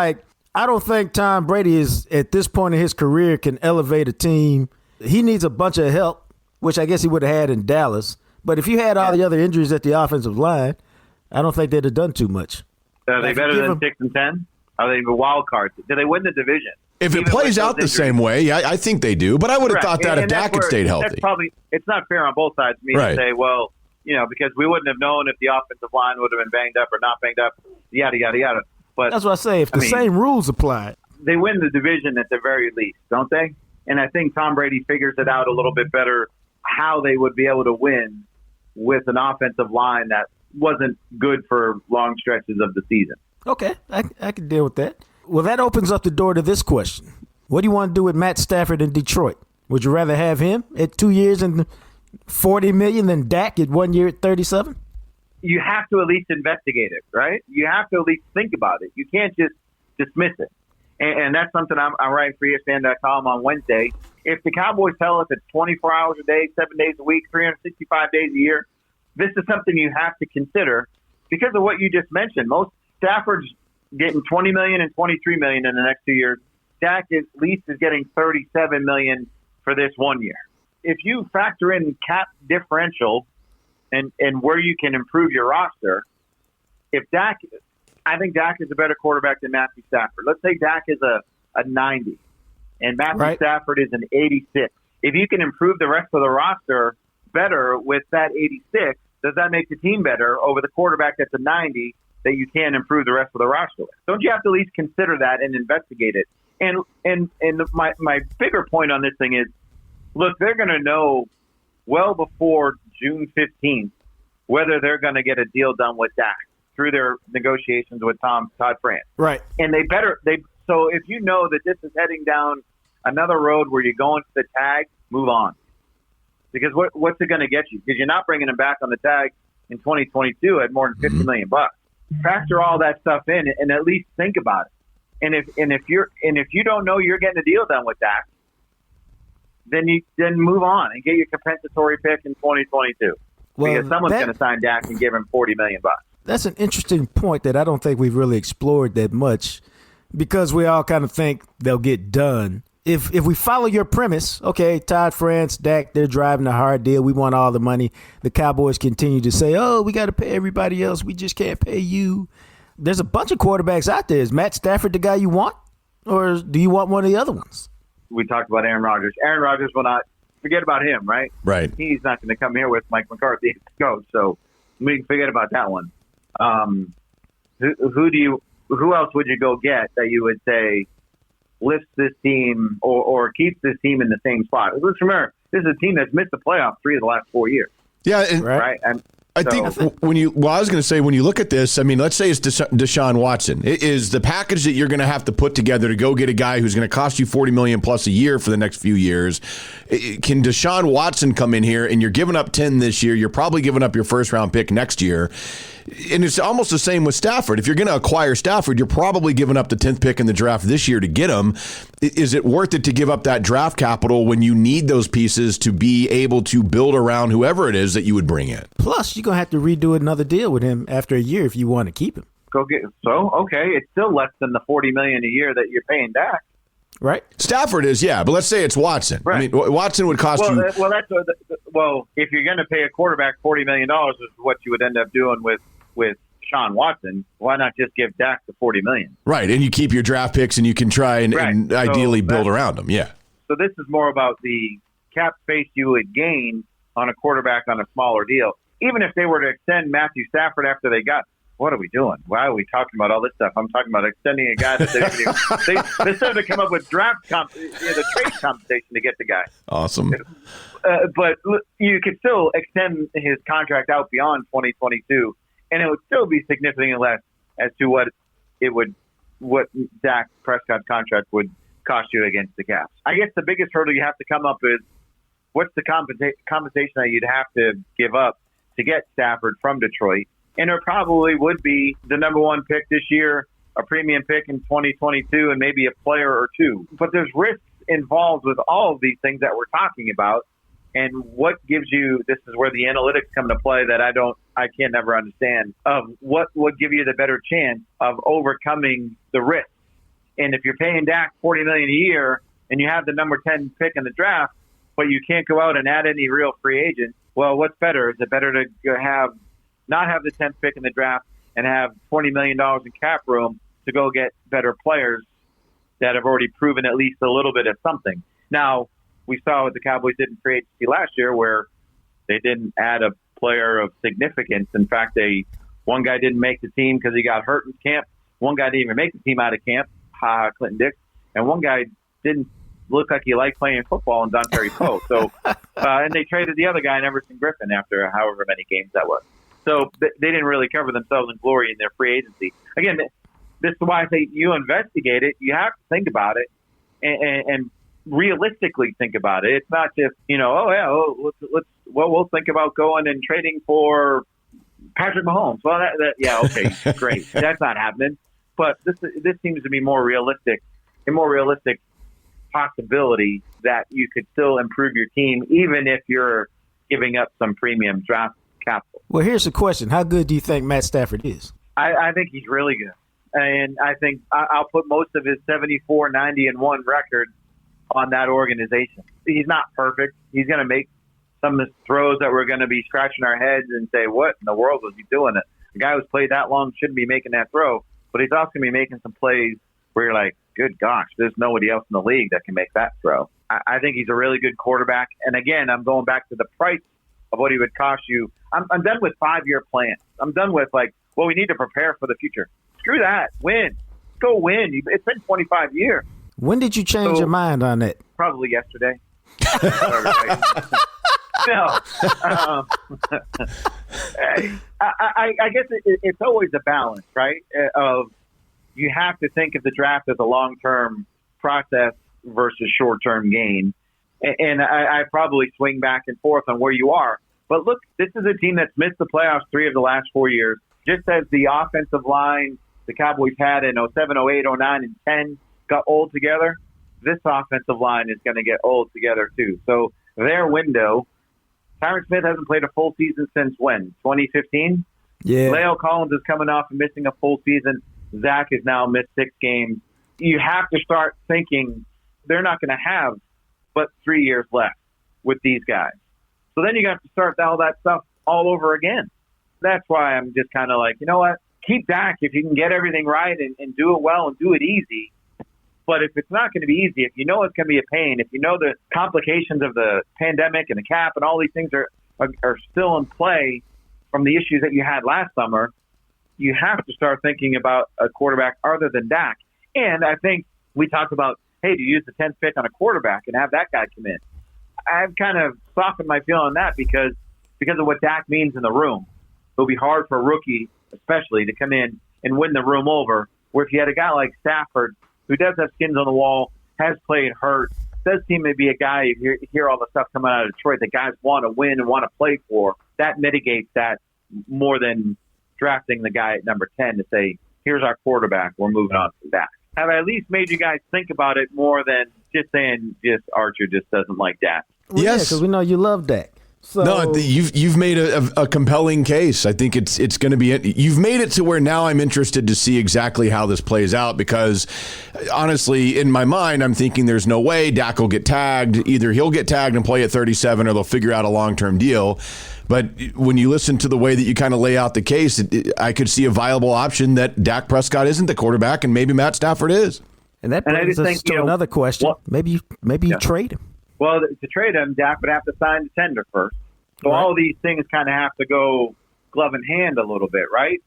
I don't think Tom Brady is, at this point in his career, can elevate a team. He needs a bunch of help, which I guess he would have had in Dallas. But if you had all the other injuries at the offensive line, I don't think they'd have done too much. Are they better than 6-10? Are they wild cards? Do they win the division? If it plays out the same way, yeah, I think they do. But I would have thought that if Dak had stayed healthy. It's not fair on both sides to me to say, well, because we wouldn't have known if the offensive line would have been banged up or not banged up, yada, yada, yada. But that's what I say. If the same rules apply, they win the division at the very least, don't they? And I think Tom Brady figures it out a little bit better how they would be able to win with an offensive line that wasn't good for long stretches of the season. Okay, I can deal with that. Well, that opens up the door to this question. What do you want to do with Matt Stafford in Detroit? Would you rather have him at 2 years and $40 million than Dak at 1 year at 37? You have to at least investigate it, right? You have to at least think about it. You can't just dismiss it. And that's something I'm writing for ESPN.com on Wednesday. If the Cowboys tell us it's 24 hours a day, 7 days a week, 365 days a year, this is something you have to consider because of what you just mentioned. Most Stafford's getting $20 million and $23 million in the next 2 years. Dak at least is getting $37 million for this 1 year. If you factor in cap differential and where you can improve your roster, I think Dak is a better quarterback than Matthew Stafford. Let's say Dak is a 90 and Matthew Stafford is an 86. If you can improve the rest of the roster better with that 86, does that make the team better over the quarterback that's a 90 that you can improve the rest of the roster with? Don't you have to at least consider that and investigate it? And my bigger point on this thing is, look, they're going to know well before June 15th whether they're going to get a deal done with Dak through their negotiations with Todd France. Right. And so if you know that this is heading down another road where you're going to the tag, move on. Because what's it going to get you? Because you're not bringing him back on the tag in 2022 at more than $50 million. Factor all that stuff in and at least think about it. And if you don't know you're getting a deal done with Dak, then move on and get your compensatory pick in 2022. Because someone's going to sign Dak and give him $40 million. That's an interesting point that I don't think we've really explored that much because we all kind of think they'll get done. If we follow your premise, okay, Todd France, Dak, they're driving a hard deal. We want all the money. The Cowboys continue to say, oh, we got to pay everybody else. We just can't pay you. There's a bunch of quarterbacks out there. Is Matt Stafford the guy you want, or do you want one of the other ones? We talked about Aaron Rodgers. Aaron Rodgers will not forget about him, right? Right. He's not going to come here with Mike McCarthy as coach, so we can forget about that one. Who else would you go get that you would say lifts this team or keeps this team in the same spot? Let's remember, this is a team that's missed the playoffs 3 of the last 4 years. Yeah, right. And I think when you look at this, I mean, let's say it's Deshaun Watson. It is the package that you're going to have to put together to go get a guy who's going to cost you $40 million plus a year for the next few years. Can Deshaun Watson come in here and you're giving up 10 this year? You're probably giving up your first round pick next year. And it's almost the same with Stafford. If you're going to acquire Stafford, you're probably giving up the 10th pick in the draft this year to get him. Is it worth it to give up that draft capital when you need those pieces to be able to build around whoever it is that you would bring in? Plus, you're going to have to redo another deal with him after a year if you want to keep him. Okay, it's still less than the $40 million a year that you're paying Dak. Right. Stafford is, yeah, but let's say it's Watson. Right. I mean, Watson would cost you. Well, if you're going to pay a quarterback $40 million, is what you would end up doing with Sean Watson. Why not just give Dak the $40 million? Right, and you keep your draft picks, and you can try and ideally build around them. Yeah. So this is more about the cap space you would gain on a quarterback on a smaller deal. Even if they were to extend Matthew Stafford after they got. What are we doing? Why are we talking about all this stuff? I'm talking about extending a guy that they started to come up with the trade compensation to get the guy. Awesome. But you could still extend his contract out beyond 2022, and it would still be significantly less as to what Dak Prescott's contract would cost you against the Caps. I guess the biggest hurdle you have to come up with, what's the compensation that you'd have to give up to get Stafford from Detroit? And it probably would be the number one pick this year, a premium pick in 2022, and maybe a player or two. But there's risks involved with all of these things that we're talking about. And what gives you, this is where the analytics come into play that I can't never understand, of what would give you the better chance of overcoming the risks. And if you're paying Dak $40 million a year and you have the number 10 pick in the draft, but you can't go out and add any real free agents, well, what's better? Is it better to not have the 10th pick in the draft and have $20 million in cap room to go get better players that have already proven at least a little bit of something? Now, we saw what the Cowboys did in free agency last year, where they didn't add a player of significance. In fact, one guy didn't make the team because he got hurt in camp. One guy didn't even make the team out of camp, Clinton Dix, and one guy didn't look like he liked playing football in Doncic Poe. So, and they traded the other guy, Emerson Griffin, after however many games that was. So they didn't really cover themselves in glory in their free agency. Again, this is why I say you investigate it. You have to think about it and realistically think about it. It's not just, we'll think about going and trading for Patrick Mahomes. Well, yeah, okay, great. That's not happening. But this seems to be a more realistic possibility that you could still improve your team, even if you're giving up some premium draft capital. Well, here's the question. How good do you think Matt Stafford is? I think he's really good. And I think I'll put most of his 74-90-1 record on that organization. He's not perfect. He's going to make some throws that we're going to be scratching our heads and say, what in the world was he doing? A guy who's played that long shouldn't be making that throw. But he's also going to be making some plays where you're like, good gosh, there's nobody else in the league that can make that throw. I think he's a really good quarterback. And again, I'm going back to the price of what he would cost you. I'm done with 5-year plans. I'm done with we need to prepare for the future. Screw that. Win. Go win. It's been 25 years. When did you change your mind on that? Probably yesterday. No. I guess it's always a balance, right? Of you have to think of the draft as a long-term process versus short-term gain. And I probably swing back and forth on where you are. But look, this is a team that's missed the playoffs 3 of the last 4 years. Just as the offensive line the Cowboys had in 07, 08, 09, and 10 got old together, this offensive line is going to get old together too. So their window, Tyron Smith hasn't played a full season since when? 2015? Yeah. Leo Collins is coming off and missing a full season. Zach has now missed 6 games. You have to start thinking they're not going to have but 3 years left with these guys. So then you have to start all that stuff all over again. That's why I'm just kind of like, you know what? Keep Dak if you can get everything right and do it well and do it easy. But if it's not going to be easy, if you know it's going to be a pain, if you know the complications of the pandemic and the cap and all these things are still in play from the issues that you had last summer, you have to start thinking about a quarterback other than Dak. And I think we talked about, hey, to use the 10th pick on a quarterback and have that guy come in. I've kind of softened my feel on that because of what Dak means in the room. It'll be hard for a rookie, especially, to come in and win the room over, where if you had a guy like Stafford, who does have skins on the wall, has played hurt, does seem to be a guy, you hear all the stuff coming out of Detroit that guys want to win and want to play for, that mitigates that more than drafting the guy at number 10 to say, here's our quarterback, we're moving on from that. Have I at least made you guys think about it more than just saying Archer just doesn't like Dak? Well, yes, because we know you love Dak. So, no, you've made a compelling case. I think it's going to be. You've made it to where now I'm interested to see exactly how this plays out, because honestly, in my mind, I'm thinking there's no way Dak will get tagged. Either he'll get tagged and play at 37, or they'll figure out a long-term deal. But when you listen to the way that you kind of lay out the case, I could see a viable option that Dak Prescott isn't the quarterback and maybe Matt Stafford is. And that brings us to another question. Well, maybe you trade him. Well, to trade him, Dak would have to sign the tender first. So all of these things kind of have to go glove in hand a little bit, right?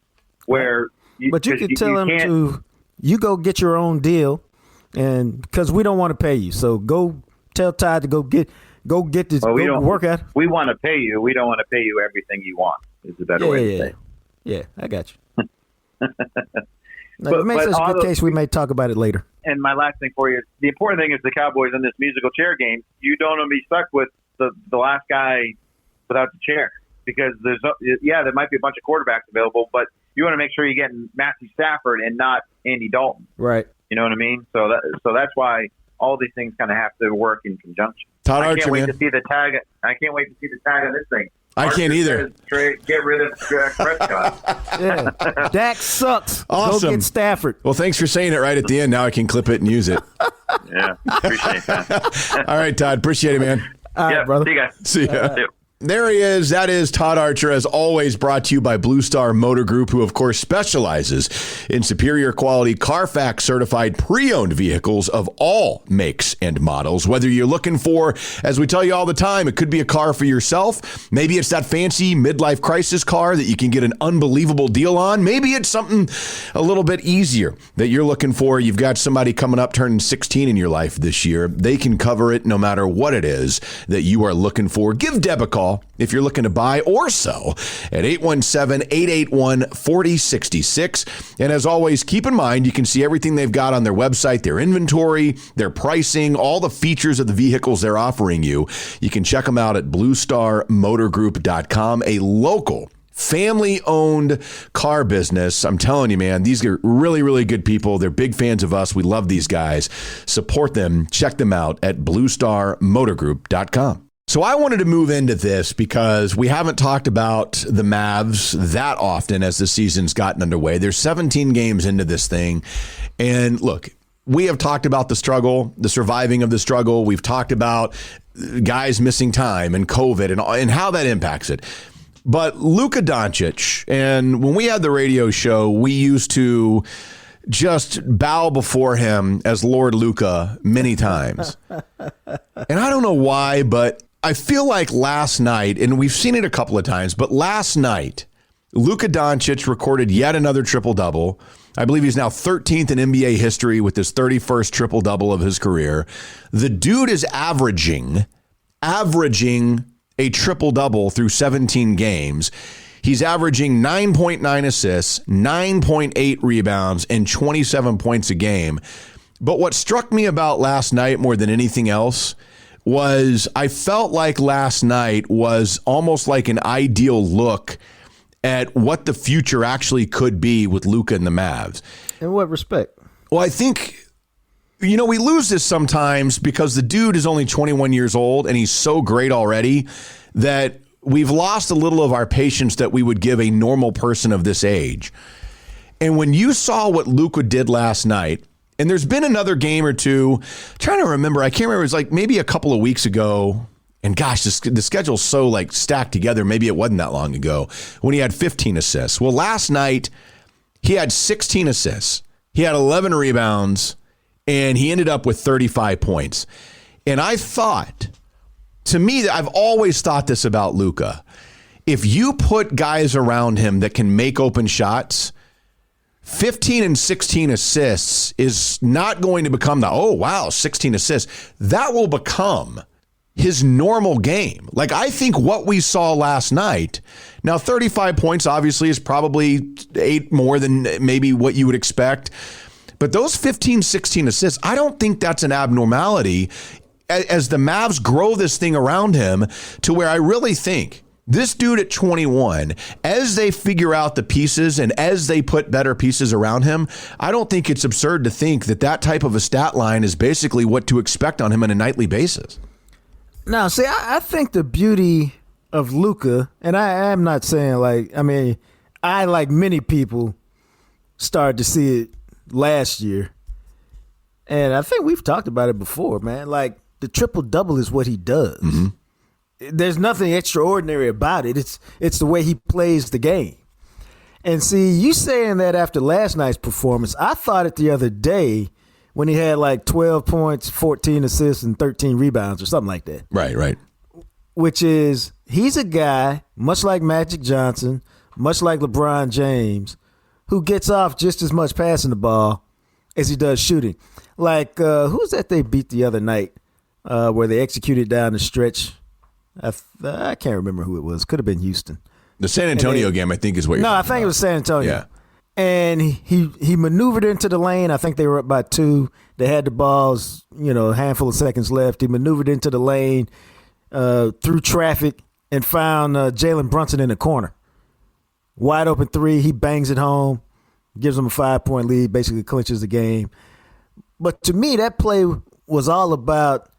But you could tell him to go get your own deal, and because we don't want to pay you, so go tell Todd to go get this. Work out. We want to pay you. We don't want to pay you everything you want. Is a better way to say. Yeah, I got you. It makes us a good case. We may talk about it later. And my last thing for you is the important thing is the Cowboys in this musical chair game. You don't want to be stuck with the last guy without the chair, because there might be a bunch of quarterbacks available, but you want to make sure you're getting Matthew Stafford and not Andy Dalton. Right. You know what I mean? So that's why all these things kind of have to work in conjunction. Todd I Archer, can't wait man. to see the tag. I can't wait to see the tag on this thing. I can't either. Get rid of Prescott. Yeah. Dak sucks. Awesome. Go get Stafford. Well, thanks for saying it right at the end. Now I can clip it and use it. Yeah, appreciate that. All right, Todd. Appreciate it, man. All right, Yeah, brother. see you guys. See ya. See you. There he is. That is Todd Archer, as always, brought to you by Blue Star Motor Group, who, of course, specializes in superior quality Carfax certified pre-owned vehicles of all makes and models. Whether you're looking for, as we tell you all the time, it could be a car for yourself. Maybe it's that fancy midlife crisis car that you can get an unbelievable deal on. Maybe it's something a little bit easier that you're looking for. You've got somebody coming up turning 16 in your life this year. They can cover it no matter what it is that you are looking for. Give Deb a call if you're looking to buy or sell at 817-881-4066. And as always, keep in mind, you can see everything they've got on their website, their inventory, their pricing, all the features of the vehicles they're offering you. You can check them out at bluestarmotorgroup.com, a local family-owned car business. I'm telling you, man, these are really, really good people. They're big fans of us. We love these guys. Support them. Check them out at bluestarmotorgroup.com. So I wanted to move into this because we haven't talked about the Mavs that often as the season's gotten underway. There's 17 games into this thing. And look, we have talked about the struggle, the surviving of the struggle. We've talked about guys missing time and COVID and how that impacts it. But Luka Doncic, and when we had the radio show, we used to just bow before him as Lord Luka many times. And I don't know why, but I feel like last night, and we've seen it a couple of times, but last night, Luka Doncic recorded yet another triple-double. I believe he's now 13th in NBA history with his 31st triple-double of his career. The dude is averaging a triple-double through 17 games. He's averaging 9.9 assists, 9.8 rebounds, and 27 points a game. But what struck me about last night more than anything else was I felt like last night was almost like an ideal look at what the future actually could be with Luka and the Mavs. In what respect? Well, I think, we lose this sometimes because the dude is only 21 years old and he's so great already that we've lost a little of our patience that we would give a normal person of this age. And when you saw what Luka did last night, and there's been another game or two, I'm trying to remember, I can't remember, it was like maybe a couple of weeks ago. And gosh, the schedule's so like stacked together. Maybe it wasn't that long ago when he had 15 assists. Well, last night he had 16 assists. He had 11 rebounds and he ended up with 35 points. And I thought, to me, I've always thought this about Luka. If you put guys around him that can make open shots, 15 and 16 assists is not going to become 16 assists. That will become his normal game. Like, I think what we saw last night, now 35 points obviously is probably 8 more than maybe what you would expect. But those 15, 16 assists, I don't think that's an abnormality as the Mavs grow this thing around him to where I really think this dude at 21, as they figure out the pieces and as they put better pieces around him, I don't think it's absurd to think that type of a stat line is basically what to expect on him on a nightly basis. Now, see, I think the beauty of Luka, and I am not saying I, like many people, started to see it last year. And I think we've talked about it before, man. Like, the triple-double is what he does. Mm-hmm. There's nothing extraordinary about it. It's the way he plays the game. And see, you saying that after last night's performance, I thought it the other day when he had like 12 points, 14 assists, and 13 rebounds or something like that. Right. Which is, he's a guy, much like Magic Johnson, much like LeBron James, who gets off just as much passing the ball as he does shooting. Like, who's that they beat the other night where they executed down the stretch? I can't remember who it was. Could have been Houston. The San Antonio game, I think, is what you're talking I think about. it was San Antonio. Yeah. And he maneuvered into the lane. I think they were up by 2. They had the balls, a handful of seconds left. He maneuvered into the lane through traffic and found Jalen Brunson in the corner. Wide open 3. He bangs it home, gives them a 5-point lead, basically clinches the game. But to me, that play was all about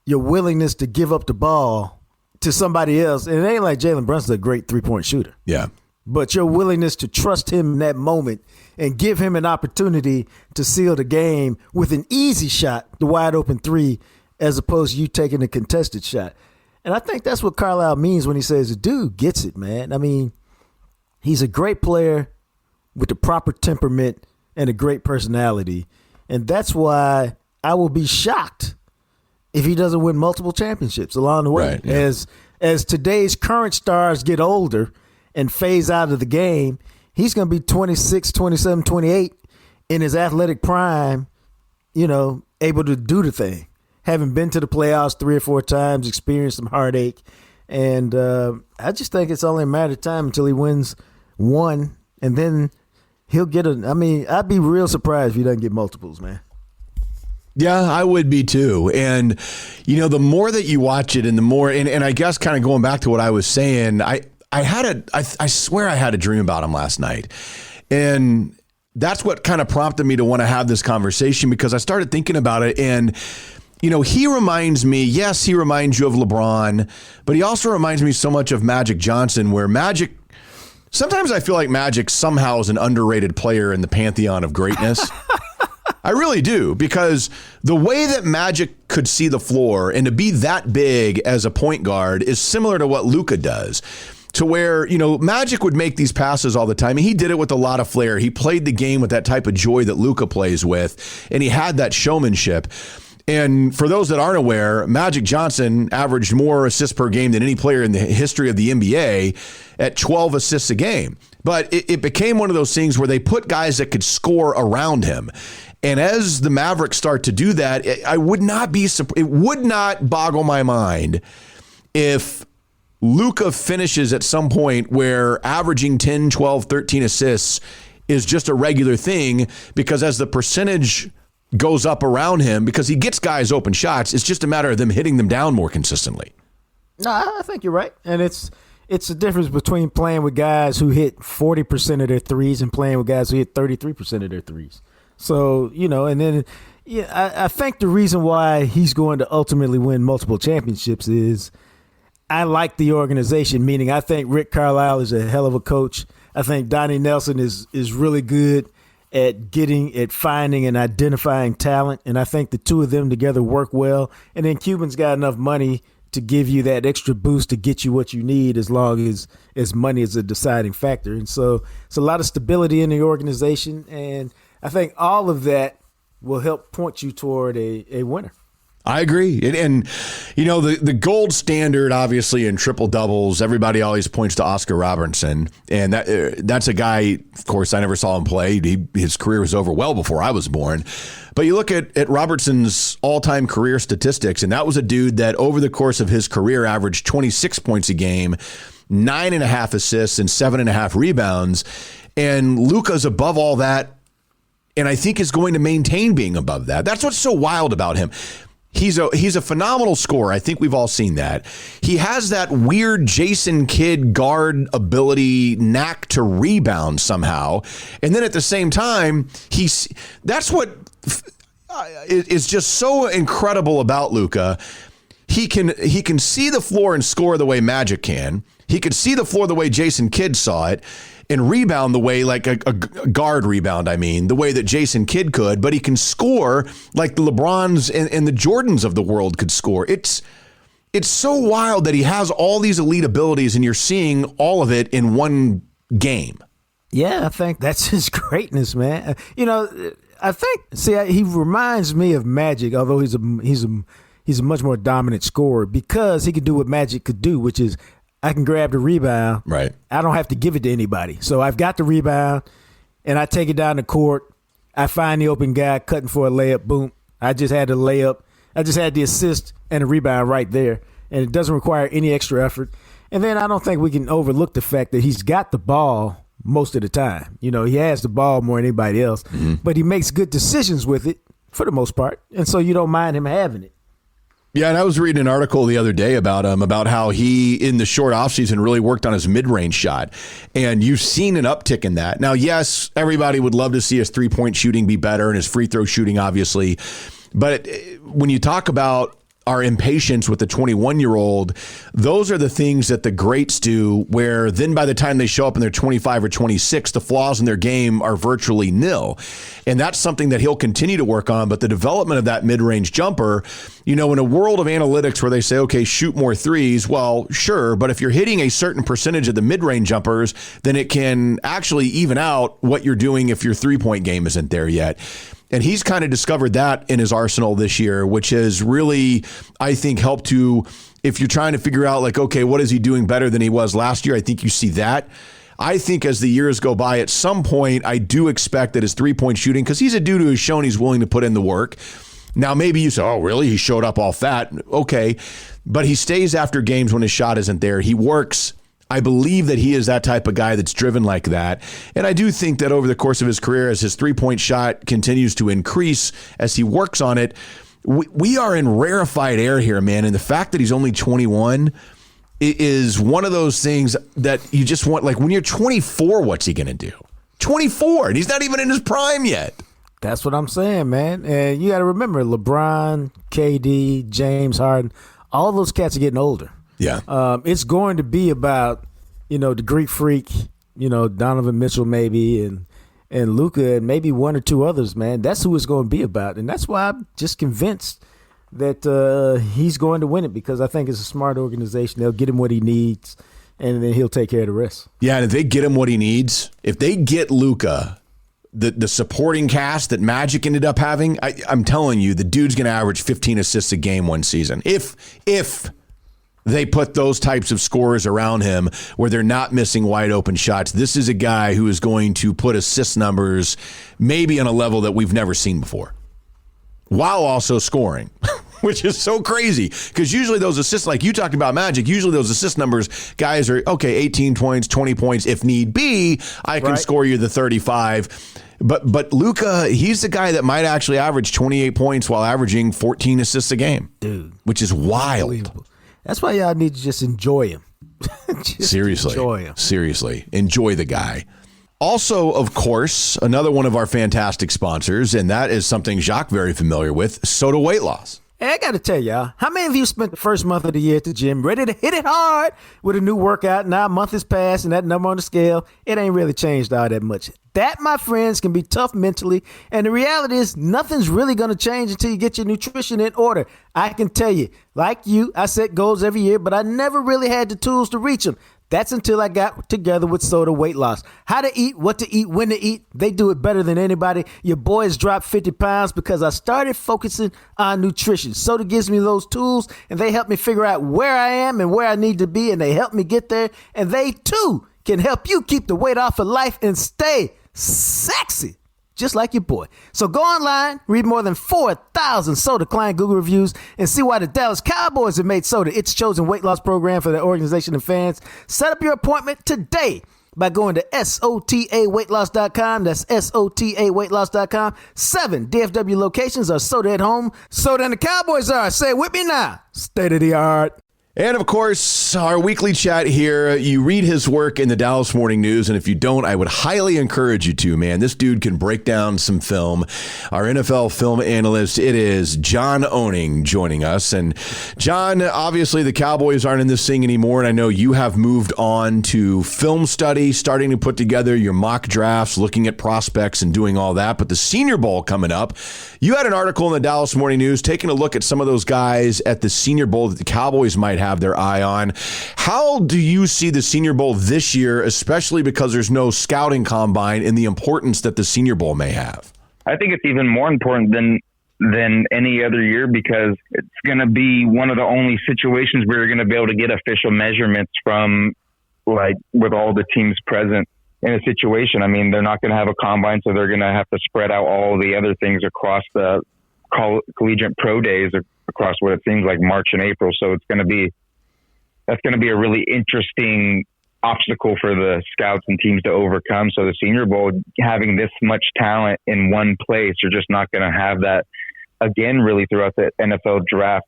your willingness to give up the ball to somebody else. And it ain't like Jalen Brunson's a great three-point shooter. Yeah. But your willingness to trust him in that moment and give him an opportunity to seal the game with an easy shot, the wide open three, as opposed to you taking a contested shot. And I think that's what Carlisle means when he says the dude gets it, man. I mean, he's a great player with the proper temperament and a great personality. And that's why I will be shocked if he doesn't win multiple championships along the way. Right, yeah. As today's current stars get older and phase out of the game, he's going to be 26, 27, 28 in his athletic prime, able to do the thing. Having been to the playoffs 3 or 4 times, experienced some heartache. And I just think it's only a matter of time until he wins one, and then he'll get I'd be real surprised if he doesn't get multiples, man. Yeah, I would be too. And, the more that you watch it and the more, and I guess kind of going back to what I was saying, I swear I had a dream about him last night. And that's what kind of prompted me to want to have this conversation, because I started thinking about it. And, he reminds me, yes, he reminds you of LeBron, but he also reminds me so much of Magic Johnson, where sometimes I feel like Magic somehow is an underrated player in the pantheon of greatness. I really do, because the way that Magic could see the floor and to be that big as a point guard is similar to what Luka does. To where, Magic would make these passes all the time, and he did it with a lot of flair. He played the game with that type of joy that Luka plays with, and he had that showmanship. And for those that aren't aware, Magic Johnson averaged more assists per game than any player in the history of the NBA at 12 assists a game. But it became one of those things where they put guys that could score around him. And as the Mavericks start to do that, it would not boggle my mind if Luka finishes at some point where averaging 10, 12, 13 assists is just a regular thing, because as the percentage goes up around him, because he gets guys open shots, it's just a matter of them hitting them down more consistently. No, I think you're right. And it's the difference between playing with guys who hit 40% of their threes and playing with guys who hit 33% of their threes. So, and then I think the reason why he's going to ultimately win multiple championships is I like the organization, meaning I think Rick Carlisle is a hell of a coach. I think Donnie Nelson is really good at finding and identifying talent, and I think the two of them together work well. And then Cuban's got enough money to give you that extra boost to get you what you need, as long as money is a deciding factor. And so it's a lot of stability in the organization, and I think all of that will help point you toward a winner. I agree. And the gold standard, obviously, in triple doubles, everybody always points to Oscar Robertson. And that's a guy, of course, I never saw him play. His career was over well before I was born. But you look at Robertson's all-time career statistics, and that was a dude that over the course of his career averaged 26 points a game, 9.5 assists, and 7.5 rebounds. And Luka's above all that, and I think is going to maintain being above that. That's what's so wild about him. He's a phenomenal scorer. I think we've all seen that. He has that weird Jason Kidd guard ability, knack to rebound somehow. And then at the same time, that's what is just so incredible about Luka. He can see the floor and score the way Magic can. He could see the floor the way Jason Kidd saw it, and rebound the way, like a guard rebound, the way that Jason Kidd could, but he can score like the LeBrons and the Jordans of the world could score. It's so wild that he has all these elite abilities, and you're seeing all of it in one game. Yeah, I think that's his greatness, man. I think, he reminds me of Magic, although he's a much more dominant scorer, because he could do what Magic could do, which is I can grab the rebound. Right. I don't have to give it to anybody. So I've got the rebound, and I take it down the court. I find the open guy cutting for a layup. Boom. I just had the layup. I just had the assist and the rebound right there, and it doesn't require any extra effort. And then I don't think we can overlook the fact that he's got the ball most of the time. He has the ball more than anybody else, but he makes good decisions with it for the most part, and so you don't mind him having it. Yeah, and I was reading an article the other day about him, about how he, in the short offseason, really worked on his mid-range shot. And you've seen an uptick in that. Now, yes, everybody would love to see his three-point shooting be better and his free throw shooting, obviously. But when you talk about our impatience with the 21-year-old, those are the things that the greats do, where then by the time they show up and they're 25 or 26, the flaws in their game are virtually nil. And that's something that he'll continue to work on. But the development of that mid-range jumper, in a world of analytics where they say, okay, shoot more threes, well, sure. But if you're hitting a certain percentage of the mid-range jumpers, then it can actually even out what you're doing if your three-point game isn't there yet. And he's kind of discovered that in his arsenal this year, which has really, I think, helped to, if you're trying to figure out like, okay, what is he doing better than he was last year? I think you see that. I think as the years go by, at some point, I do expect that his three-point shooting, because he's a dude who has shown he's willing to put in the work. Now, maybe you say, oh, really? He showed up all fat. Okay. But he stays after games when his shot isn't there. He works. I believe that he is that type of guy that's driven like that. And I do think that over the course of his career, as his three-point shot continues to increase, as he works on it, we are in rarefied air here, man. And the fact that he's only 21 is one of those things that you just want. Like, when you're 24, what's he going to do? 24, and he's not even in his prime yet. That's what I'm saying, man. And you got to remember, LeBron, KD, James Harden, all those cats are getting older. Yeah. It's going to be about, the Greek Freak, Donovan Mitchell maybe, and Luka, and maybe one or two others, man. That's who it's going to be about. And that's why I'm just convinced that he's going to win it, because I think it's a smart organization. They'll get him what he needs, and then he'll take care of the rest. Yeah, and if they get him what he needs, if they get Luka, the supporting cast that Magic ended up having, I'm telling you, the dude's going to average 15 assists a game one season. If they put those types of scores around him where they're not missing wide open shots, this is a guy who is going to put assist numbers maybe on a level that we've never seen before, while also scoring, which is so crazy, because usually those assists, like you talked about Magic, usually those assist numbers, guys are, okay, 18 points, 20 points. If need be, I can score you the 35. But Luka, he's the guy that might actually average 28 points while averaging 14 assists a game, dude, which is wild. That's why y'all need to just enjoy him. Seriously. Enjoy him. Seriously. Enjoy the guy. Also, of course, another one of our fantastic sponsors, and that is something Jacques very familiar with, Soda Weight Loss. Hey, I got to tell y'all, how many of you spent the first month of the year at the gym ready to hit it hard with a new workout? Now a month has passed and that number on the scale, it ain't really changed all that much. That, my friends, can be tough mentally. And the reality is nothing's really going to change until you get your nutrition in order. I can tell you, like you, I set goals every year, but I never really had the tools to reach them. That's until I got together with Soda Weight Loss. How to eat, what to eat, when to eat. They do it better than anybody. Your boys dropped 50 pounds because I started focusing on nutrition. Soda gives me those tools, and they help me figure out where I am and where I need to be, and they help me get there. And they, too, can help you keep the weight off of life and stay sexy, just like your boy. So go online, read more than 4,000 Soda client Google reviews, and see why the Dallas Cowboys have made Soda its chosen weight loss program for their organization and fans. Set up your appointment today by going to SOTAweightloss.com. That's SOTAweightloss.com. 7 DFW locations are Soda at home. Soda and the Cowboys are. Say it with me now. State of the art. And, of course, our weekly chat here, you read his work in the Dallas Morning News, and if you don't, I would highly encourage you to, man. This dude can break down some film. Our NFL film analyst, it is John Owning joining us. And, John, obviously the Cowboys aren't in this thing anymore, and I know you have moved on to film study, starting to put together your mock drafts, looking at prospects and doing all that. But the Senior Bowl coming up, you had an article in the Dallas Morning News taking a look at some of those guys at the Senior Bowl that the Cowboys might have their eye on. How do you see the Senior Bowl this year, especially because there's no scouting combine, and the importance that the Senior Bowl may have? I think it's even more important than any other year, because it's going to be one of the only situations where you're going to be able to get official measurements from, like, with all the teams present in a situation. I mean, they're not going to have a combine, so they're going to have to spread out all the other things across the collegiate pro days across what it seems like March and April. So that's going to be a really interesting obstacle for the scouts and teams to overcome. So the Senior Bowl, having this much talent in one place, you're just not going to have that again really throughout the NFL draft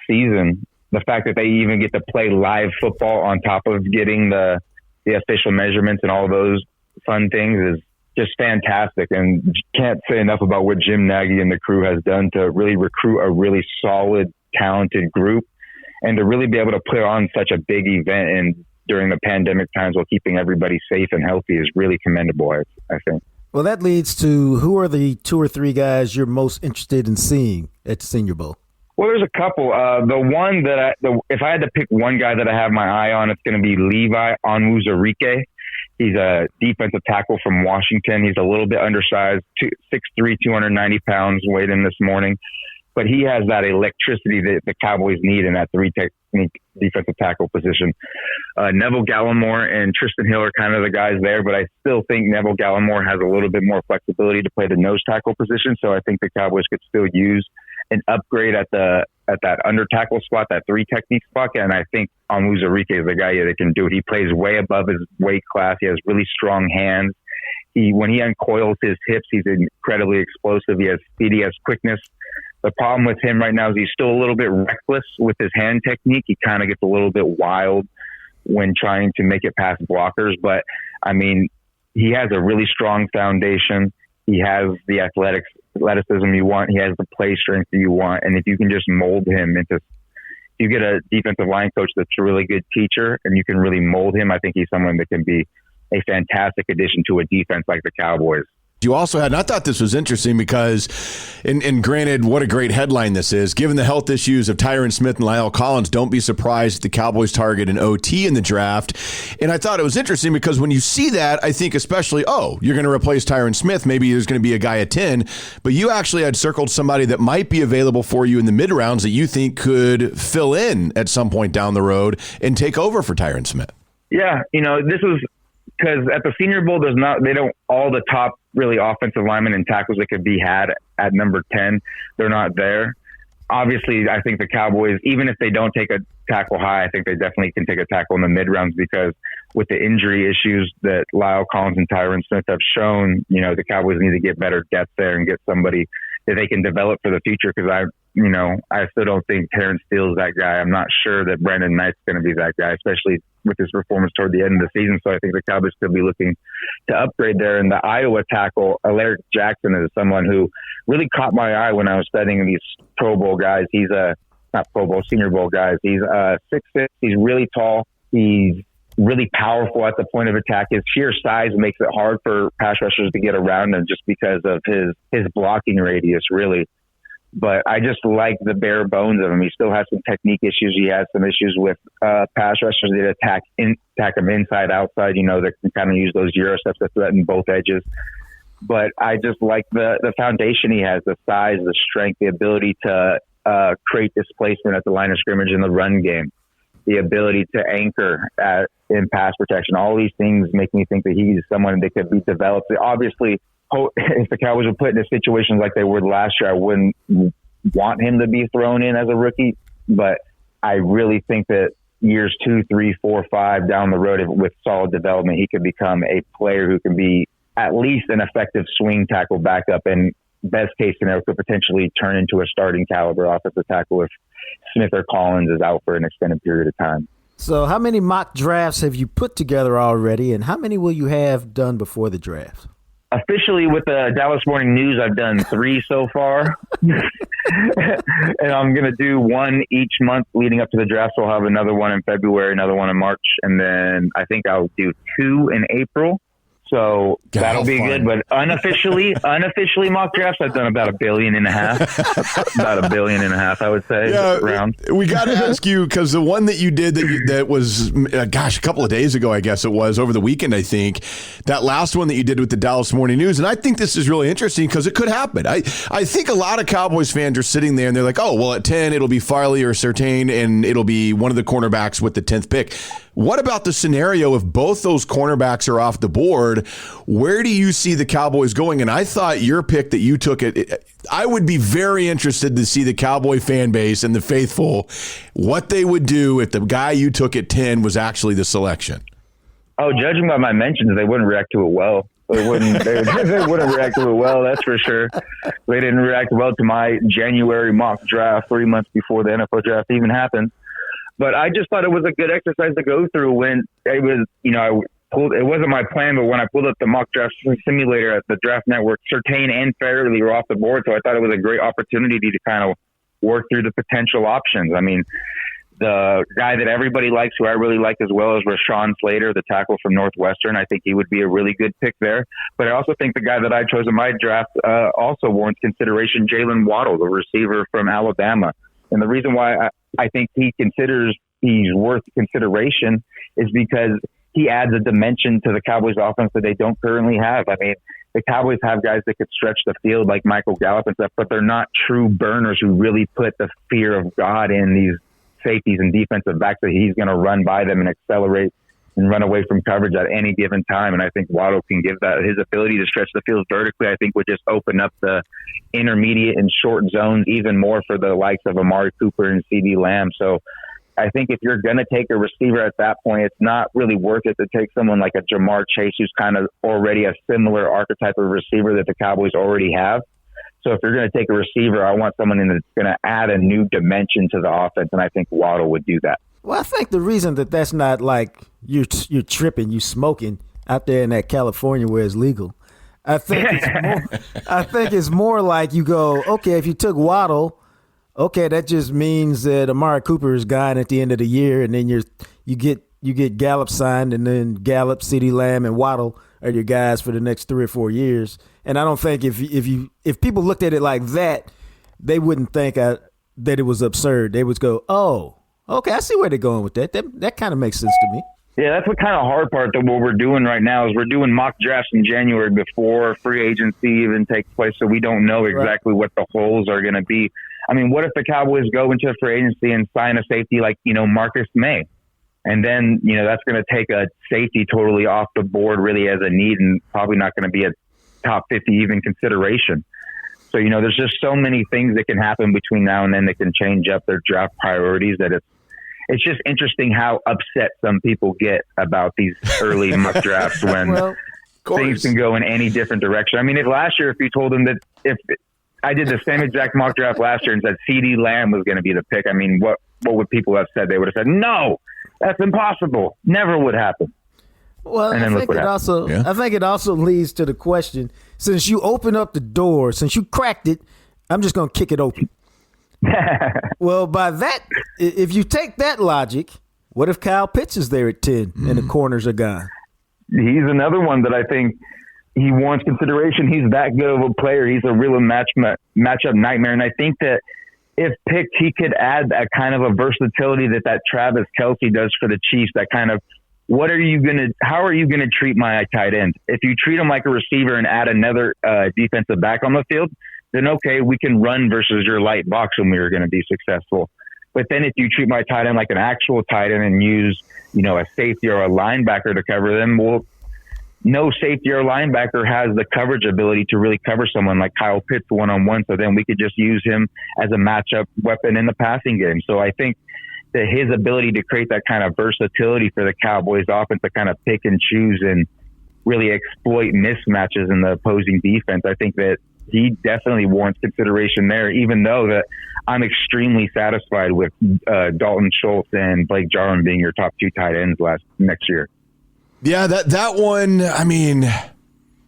season. The fact that they even get to play live football on top of getting the official measurements and all those fun things is just fantastic. And can't say enough about what Jim Nagy and the crew has done to really recruit a really solid talented group, and to really be able to put on such a big event and during the pandemic times while keeping everybody safe and healthy is really commendable, I think. Well, that leads to who are the 2 or 3 guys you're most interested in seeing at the Senior Bowl? Well, there's a couple. The one that if I had to pick one guy that I have my eye on, it's going to be Levi Onwuzurike. He's a defensive tackle from Washington. He's a little bit undersized, 6'3", 290 pounds, weighed in this morning. But he has that electricity that the Cowboys need in that 3 technique defensive tackle position. Neville Gallimore and Tristan Hill are kind of the guys there, but I still think Neville Gallimore has a little bit more flexibility to play the nose tackle position. So I think the Cowboys could still use an upgrade at that under tackle spot, that 3 technique spot. And I think Onwuzurike is the guy that can do it. He plays way above his weight class. He has really strong hands. When he uncoils his hips, he's incredibly explosive. He has speed, he has quickness. The problem with him right now is he's still a little bit reckless with his hand technique. He kind of gets a little bit wild when trying to make it past blockers. But, I mean, he has a really strong foundation. He has the athleticism you want. He has the play strength that you want. And if you can just mold him into – you get a defensive line coach that's a really good teacher and you can really mold him, I think he's someone that can be a fantastic addition to a defense like the Cowboys. You also had, and I thought this was interesting because, and granted, what a great headline this is. Given the health issues of Tyron Smith and Lyle Collins, don't be surprised if the Cowboys target an OT in the draft. And I thought it was interesting because when you see that, I think especially, you're going to replace Tyron Smith. Maybe there's going to be a guy at 10. But you actually had circled somebody that might be available for you in the mid-rounds that you think could fill in at some point down the road and take over for Tyron Smith. Yeah, this was because at the Senior Bowl, all the top really offensive linemen and tackles that could be had at number 10, they're not there. Obviously, I think the Cowboys, even if they don't take a tackle high, I think they definitely can take a tackle in the mid rounds because with the injury issues that Lyle Collins and Tyron Smith have shown, the Cowboys need to get better depth there and get somebody that they can develop for the future. Because I still don't think Terrence Steele's that guy. I'm not sure that Brandon Knight's going to be that guy, especially with his performance toward the end of the season. So I think the Cowboys could be looking to upgrade there. And the Iowa tackle, Alaric Jackson, is someone who really caught my eye when I was studying these Pro Bowl guys. He's not Pro Bowl, Senior Bowl guys. He's 6'6". He's really tall. He's really powerful at the point of attack. His sheer size makes it hard for pass rushers to get around him just because of his blocking radius, really. But I just like the bare bones of him. He still has some technique issues. He has some issues with pass rushers that attack him inside, outside, that can kind of use those Euro steps to threaten both edges. But I just like the foundation he has, the size, the strength, the ability to create displacement at the line of scrimmage in the run game, the ability to anchor in pass protection. All these things make me think that he's someone that could be developed. Obviously, if the Cowboys were put in a situation like they were last year, I wouldn't want him to be thrown in as a rookie. But I really think that years 2, 3, 4, 5 down the road with solid development, he could become a player who can be at least an effective swing tackle backup, and best case scenario could potentially turn into a starting caliber offensive tackle if Smith or Collins is out for an extended period of time. So how many mock drafts have you put together already, and how many will you have done before the draft? Officially with the Dallas Morning News, I've done 3 so far. And I'm going to do 1 each month leading up to the draft. So I'll have another one in February, another one in March, and then I think I'll do 2 in April. So that'll be good. But unofficially mock drafts, I've done about $1.5 billion. About $1.5 billion, I would say. Around. We got to ask you, because the one that you did that was, a couple of days ago, I guess it was, over the weekend, I think, that last one that you did with the Dallas Morning News, and I think this is really interesting because it could happen. I think a lot of Cowboys fans are sitting there and they're like, at 10, it'll be Farley or Surtain, and it'll be one of the cornerbacks with the 10th pick. What about the scenario if both those cornerbacks are off the board? Where do you see the Cowboys going? And I thought your pick that you took I would be very interested to see the Cowboy fan base and the faithful, what they would do if the guy you took at 10 was actually the selection. Oh, judging by my mentions, they wouldn't react to it well. They wouldn't react to it well, that's for sure. They didn't react well to my January mock draft 3 months before the NFL draft even happened. But I just thought it was a good exercise to go through when it was, it wasn't my plan, but when I pulled up the mock draft simulator at the Draft Network, Surtain and Farley were off the board. So I thought it was a great opportunity to kind of work through the potential options. I mean, the guy that everybody likes, who I really like as well, is Rashawn Slater, the tackle from Northwestern. I think he would be a really good pick there. But I also think the guy that I chose in my draft also warrants consideration, Jalen Waddle, the receiver from Alabama. And the reason why I think he's worth consideration is because he adds a dimension to the Cowboys offense that they don't currently have. I mean, the Cowboys have guys that could stretch the field like Michael Gallup and stuff, but they're not true burners who really put the fear of God in these safeties and defensive backs that he's going to run by them and accelerate and run away from coverage at any given time. And I think Waddle can give that. His ability to stretch the field vertically, I think, would just open up the intermediate and short zones even more for the likes of Amari Cooper and CeeDee Lamb. So I think if you're going to take a receiver at that point, it's not really worth it to take someone like a Jamar Chase, who's kind of already a similar archetype of receiver that the Cowboys already have. So if you're going to take a receiver, I want someone that's going to add a new dimension to the offense, and I think Waddle would do that. Well, I think the reason that's not like you're tripping, you smoking out there in that California where it's legal. I think it's more like you go, okay, if you took Waddle, okay, that just means that Amari Cooper is gone at the end of the year, and then you get Gallup signed, and then Gallup, CeeDee Lamb, and Waddle are your guys for the next 3 or 4 years. And I don't think if people looked at it like that, they wouldn't think that it was absurd. They would go, oh, okay, I see where they're going with that. That kind of makes sense to me. Yeah, that's the kind of hard part that what we're doing right now is we're doing mock drafts in January before free agency even takes place, so we don't know exactly what the holes are going to be. I mean, what if the Cowboys go into free agency and sign a safety like, Marcus May? And then, that's going to take a safety totally off the board really as a need and probably not going to be a top 50 even consideration. So, there's just so many things that can happen between now and then that can change up their draft priorities that it's just interesting how upset some people get about these early mock drafts when things can go in any different direction. I mean, last year, if you told them that if I did the same exact mock draft last year and said CeeDee Lamb was going to be the pick, I mean, what would people have said? They would have said, no, that's impossible. Never would happen. Well, I think it also leads to the question, since you opened up the door, since you cracked it, I'm just going to kick it open. Well, by that, if you take that logic, what if Kyle Pitts is there at 10 and the corners are gone? He's another one that I think he warrants consideration. He's that good of a player. He's a real matchup nightmare. And I think that if picked, he could add a kind of a versatility that Travis Kelce does for the Chiefs. That kind of, how are you going to treat my tight end? If you treat him like a receiver and add another defensive back on the field, then okay, we can run versus your light box and we are going to be successful. But then if you treat my tight end like an actual tight end and use, a safety or a linebacker to cover them, well, no safety or linebacker has the coverage ability to really cover someone like Kyle Pitts one-on-one. So then we could just use him as a matchup weapon in the passing game. So I think that his ability to create that kind of versatility for the Cowboys offense to kind of pick and choose and really exploit mismatches in the opposing defense, I think that he definitely warrants consideration there, even though that I'm extremely satisfied with Dalton Schultz and Blake Jarwin being your top 2 tight ends next year. Yeah, that one, I mean,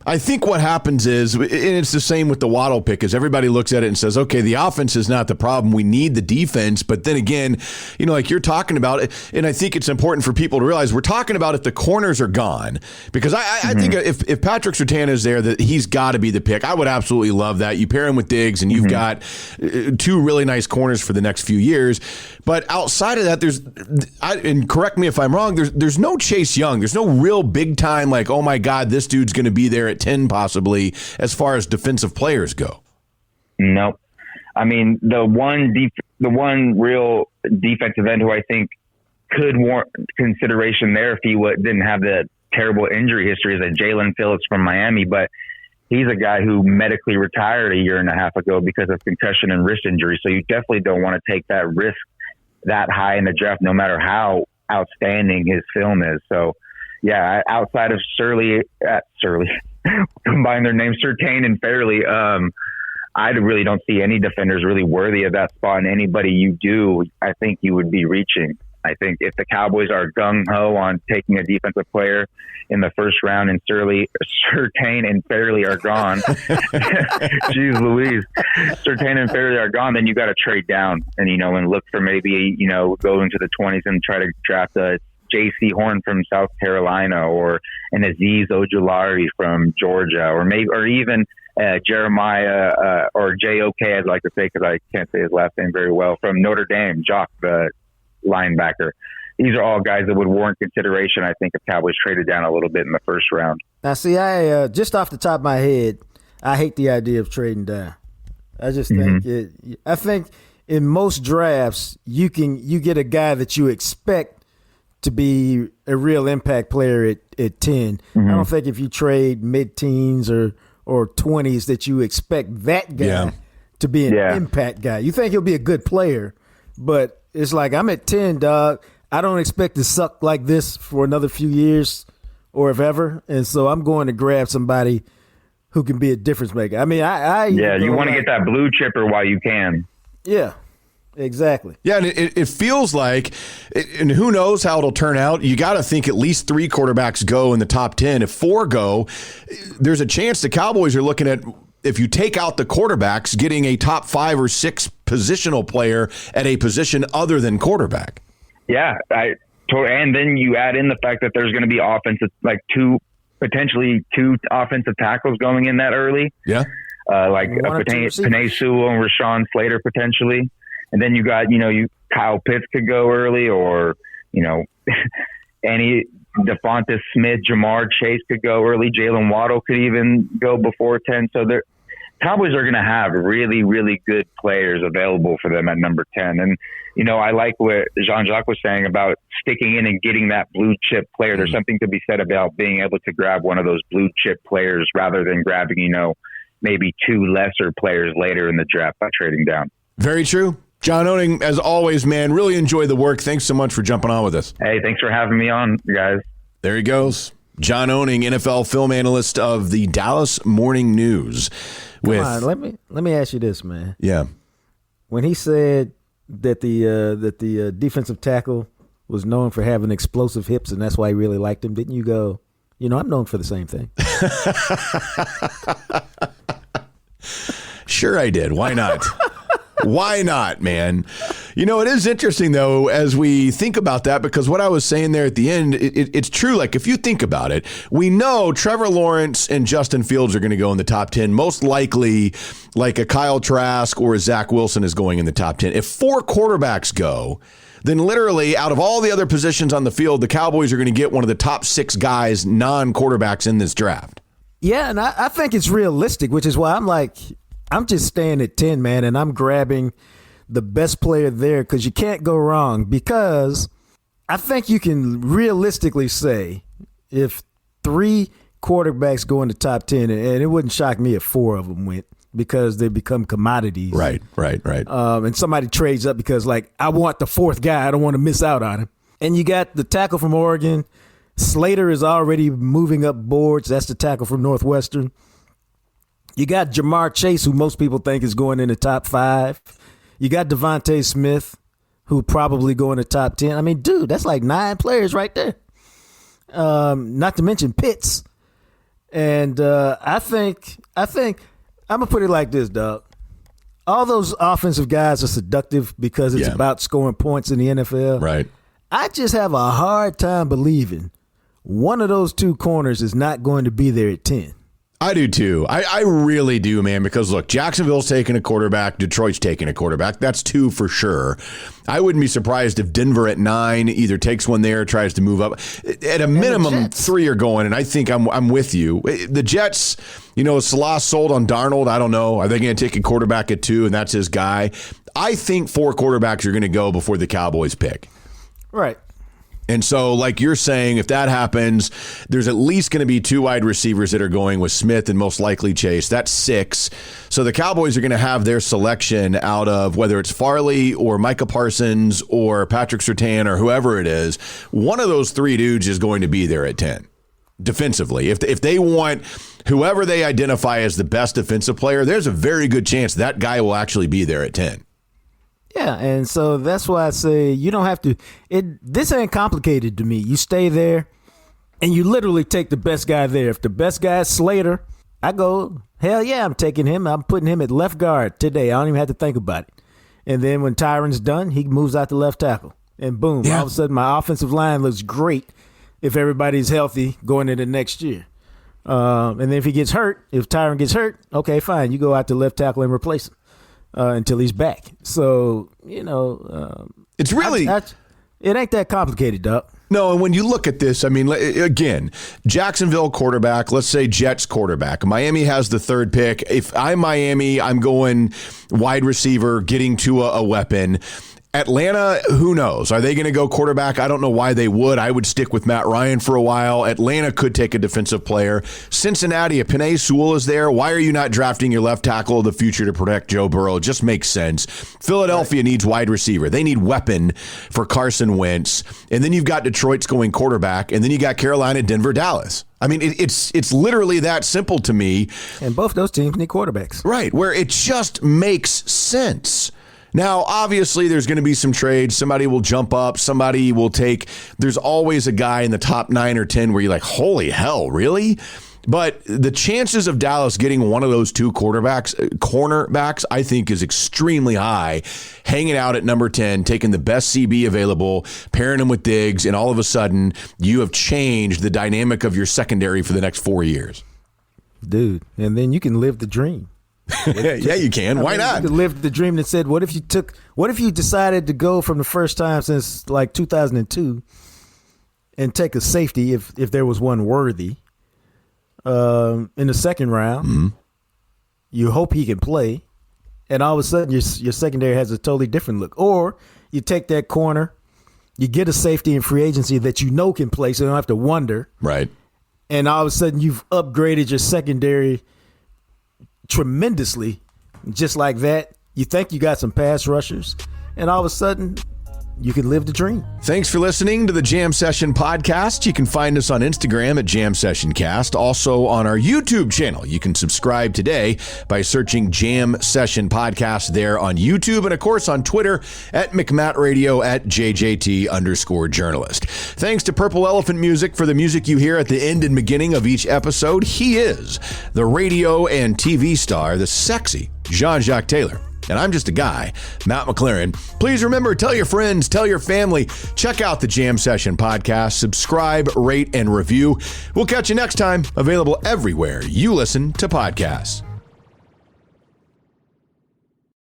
I think what happens is, and it's the same with the Waddle pick, is everybody looks at it and says, okay, the offense is not the problem. We need the defense. But then again, like you're talking about, and I think it's important for people to realize we're talking about if the corners are gone. Because I think if Patrick Surtain is there, that he's got to be the pick. I would absolutely love that. You pair him with Diggs, and you've got 2 really nice corners for the next few years. But outside of that, and correct me if I'm wrong, there's no Chase Young. There's no real big time like, oh my God, this dude's going to be there at 10 possibly as far as defensive players go. Nope. I mean, the one real defensive end who I think could warrant consideration there if he didn't have the terrible injury history is Jalen Phillips from Miami, but he's a guy who medically retired a year and a half ago because of concussion and wrist injury. So you definitely don't want to take that risk that high in the draft, no matter how outstanding his film is. So yeah, outside of combine their names, Surtain and Fairley, I really don't see any defenders really worthy of that spot. And anybody you do, I think you would be reaching. I think if the Cowboys are gung-ho on taking a defensive player in the first round and Surtain and Fairley are gone, jeez Louise, Surtain and Fairley are gone, then you got to trade down and, and look for maybe, go into the 20s and try to draft a J.C. Horn from South Carolina or an Azeez Ojulari from Georgia or even Jeremiah or J.O.K. I'd like to say because I can't say his last name very well, from Notre Dame, Jock, the linebacker. These are all guys that would warrant consideration, I think, if Cowboys traded down a little bit in the first round. Now, see, I just off the top of my head, I hate the idea of trading down. I just think I think in most drafts you get a guy that you expect to be a real impact player at 10. I don't think if you trade mid-teens or 20s that you expect that guy to be an impact guy. You think he'll be a good player, but it's like, I'm at 10, dog. I don't expect to suck like this for another few years or if ever. And so I'm going to grab somebody who can be a difference maker. I mean, you want to get that blue chipper while you can. Yeah, exactly. Yeah, and it feels like, and who knows how it'll turn out. You got to think at least 3 quarterbacks go in the top 10. If 4 go, there's a chance the Cowboys are looking at, if you take out the quarterbacks, getting a top 5 or 6 positional player at a position other than quarterback. Yeah, and then you add in the fact that there's going to be potentially 2 offensive tackles going in that early. Yeah, like Penei Sewell and Rashawn Slater potentially, and then you got Kyle Pitts could go early, or any Devonta Smith, Jamar Chase could go early. Jalen Waddle could even go before 10. So the Cowboys are going to have really, really good players available for them at number 10. And, I like what Jean-Jacques was saying about sticking in and getting that blue chip player. There's something to be said about being able to grab one of those blue chip players rather than grabbing, maybe 2 lesser players later in the draft by trading down. Very true. John Owning, as always, man, really enjoy the work. Thanks so much for jumping on with us. Hey, thanks for having me on, guys. There he goes. John Owning, NFL film analyst of the Dallas Morning News. Come on, let me ask you this, man. Yeah. When he said that the defensive tackle was known for having explosive hips and that's why he really liked him, didn't you go, I'm known for the same thing? Sure I did. Why not? Why not, man? It is interesting, though, as we think about that, because what I was saying there at the end, it's true. Like, if you think about it, we know Trevor Lawrence and Justin Fields are going to go in the top 10. Most likely, like a Kyle Trask or a Zach Wilson is going in the top 10. If 4 quarterbacks go, then literally out of all the other positions on the field, the Cowboys are going to get one of the top 6 guys, non-quarterbacks in this draft. Yeah, and I think it's realistic, which is why I'm just staying at 10, man, and I'm grabbing the best player there because you can't go wrong. Because I think you can realistically say if 3 quarterbacks go in the top 10, and it wouldn't shock me if 4 of them went because they become commodities. Right. And somebody trades up because, I want the 4th guy. I don't want to miss out on him. And you got the tackle from Oregon. Slater is already moving up boards. That's the tackle from Northwestern. You got Jamar Chase, who most people think is going in the top 5. You got Devontae Smith, who probably go in the top 10. I mean, dude, that's like 9 players right there. Not to mention Pitts. And I think I'm going to put it like this, dog. All those offensive guys are seductive because it's about scoring points in the NFL. Right. I just have a hard time believing one of those 2 corners is not going to be there at 10. I do too. I really do, man, because look, Jacksonville's taking a quarterback, Detroit's taking a quarterback. That's 2 for sure. I wouldn't be surprised if Denver at 9 either takes one there or tries to move up. At a minimum, 3 are going, and I think I'm with you. The Jets, Salah sold on Darnold. I don't know. Are they going to take a quarterback at 2, and that's his guy? I think 4 quarterbacks are going to go before the Cowboys pick. Right. And so, like you're saying, if that happens, there's at least going to be 2 wide receivers that are going with Smith and most likely Chase. That's 6. So the Cowboys are going to have their selection out of whether it's Farley or Micah Parsons or Patrick Surtain or whoever it is. One of those 3 dudes is going to be there at 10 defensively. If they want whoever they identify as the best defensive player, there's a very good chance that guy will actually be there at 10. Yeah, and so that's why I say you don't have to. This ain't complicated to me. You stay there, and you literally take the best guy there. If the best guy is Slater, I go, hell yeah, I'm taking him. I'm putting him at left guard today. I don't even have to think about it. And then when Tyron's done, he moves out to left tackle. And boom, all of a sudden my offensive line looks great if everybody's healthy going into next year. And then if he gets hurt, if Tyron gets hurt, okay, fine. You go out to left tackle and replace him until he's back. So, it's really... it ain't that complicated, Doc. No, and when you look at this, I mean, again, Jacksonville quarterback, let's say Jets quarterback. Miami has the third pick. If I'm Miami, I'm going wide receiver, getting to a weapon. Atlanta, who knows? Are they going to go quarterback? I don't know why they would. I would stick with Matt Ryan for a while. Atlanta could take a defensive player. Cincinnati, if Penei Sewell is there, why are you not drafting your left tackle of the future to protect Joe Burrow? It just makes sense. Philadelphia needs wide receiver. They need weapon for Carson Wentz. And then you've got Detroit's going quarterback. And then you got Carolina, Denver, Dallas. I mean, it's literally that simple to me. And both those teams need quarterbacks. Right, where it just makes sense. Now, obviously, there's going to be some trades. Somebody will jump up. Somebody will take. There's always a guy in the top 9 or 10 where you're like, holy hell, really? But the chances of Dallas getting one of those two cornerbacks, I think is extremely high. Hanging out at number 10, taking the best CB available, pairing him with Diggs, and all of a sudden, you have changed the dynamic of your secondary for the next 4 years. Dude, and then you can live the dream. Yeah, you can. Why not? You could live the dream that said, what if you decided to go from the first time since like 2002 and take a safety if there was one worthy in the second round? Mm-hmm. You hope he can play, and all of a sudden your secondary has a totally different look. Or you take that corner, you get a safety in free agency that you know can play, so you don't have to wonder. Right. And all of a sudden you've upgraded your secondary tremendously, just like that. You think you got some pass rushers, and all of a sudden you can live the dream. Thanks for listening to the Jam Session Podcast. You can find us on Instagram at Jam Session Cast. Also on our YouTube channel. You can subscribe today by searching Jam Session Podcast there on YouTube, and of course on Twitter at McMattRadio at JJT_journalist. Thanks to Purple Elephant Music for the music you hear at the end and beginning of each episode. He is the radio and TV star, the sexy Jean-Jacques Taylor. And I'm just a guy, Matt McLaren. Please remember, tell your friends, tell your family, check out the Jam Session Podcast, subscribe, rate, and review. We'll catch you next time, available everywhere you listen to podcasts.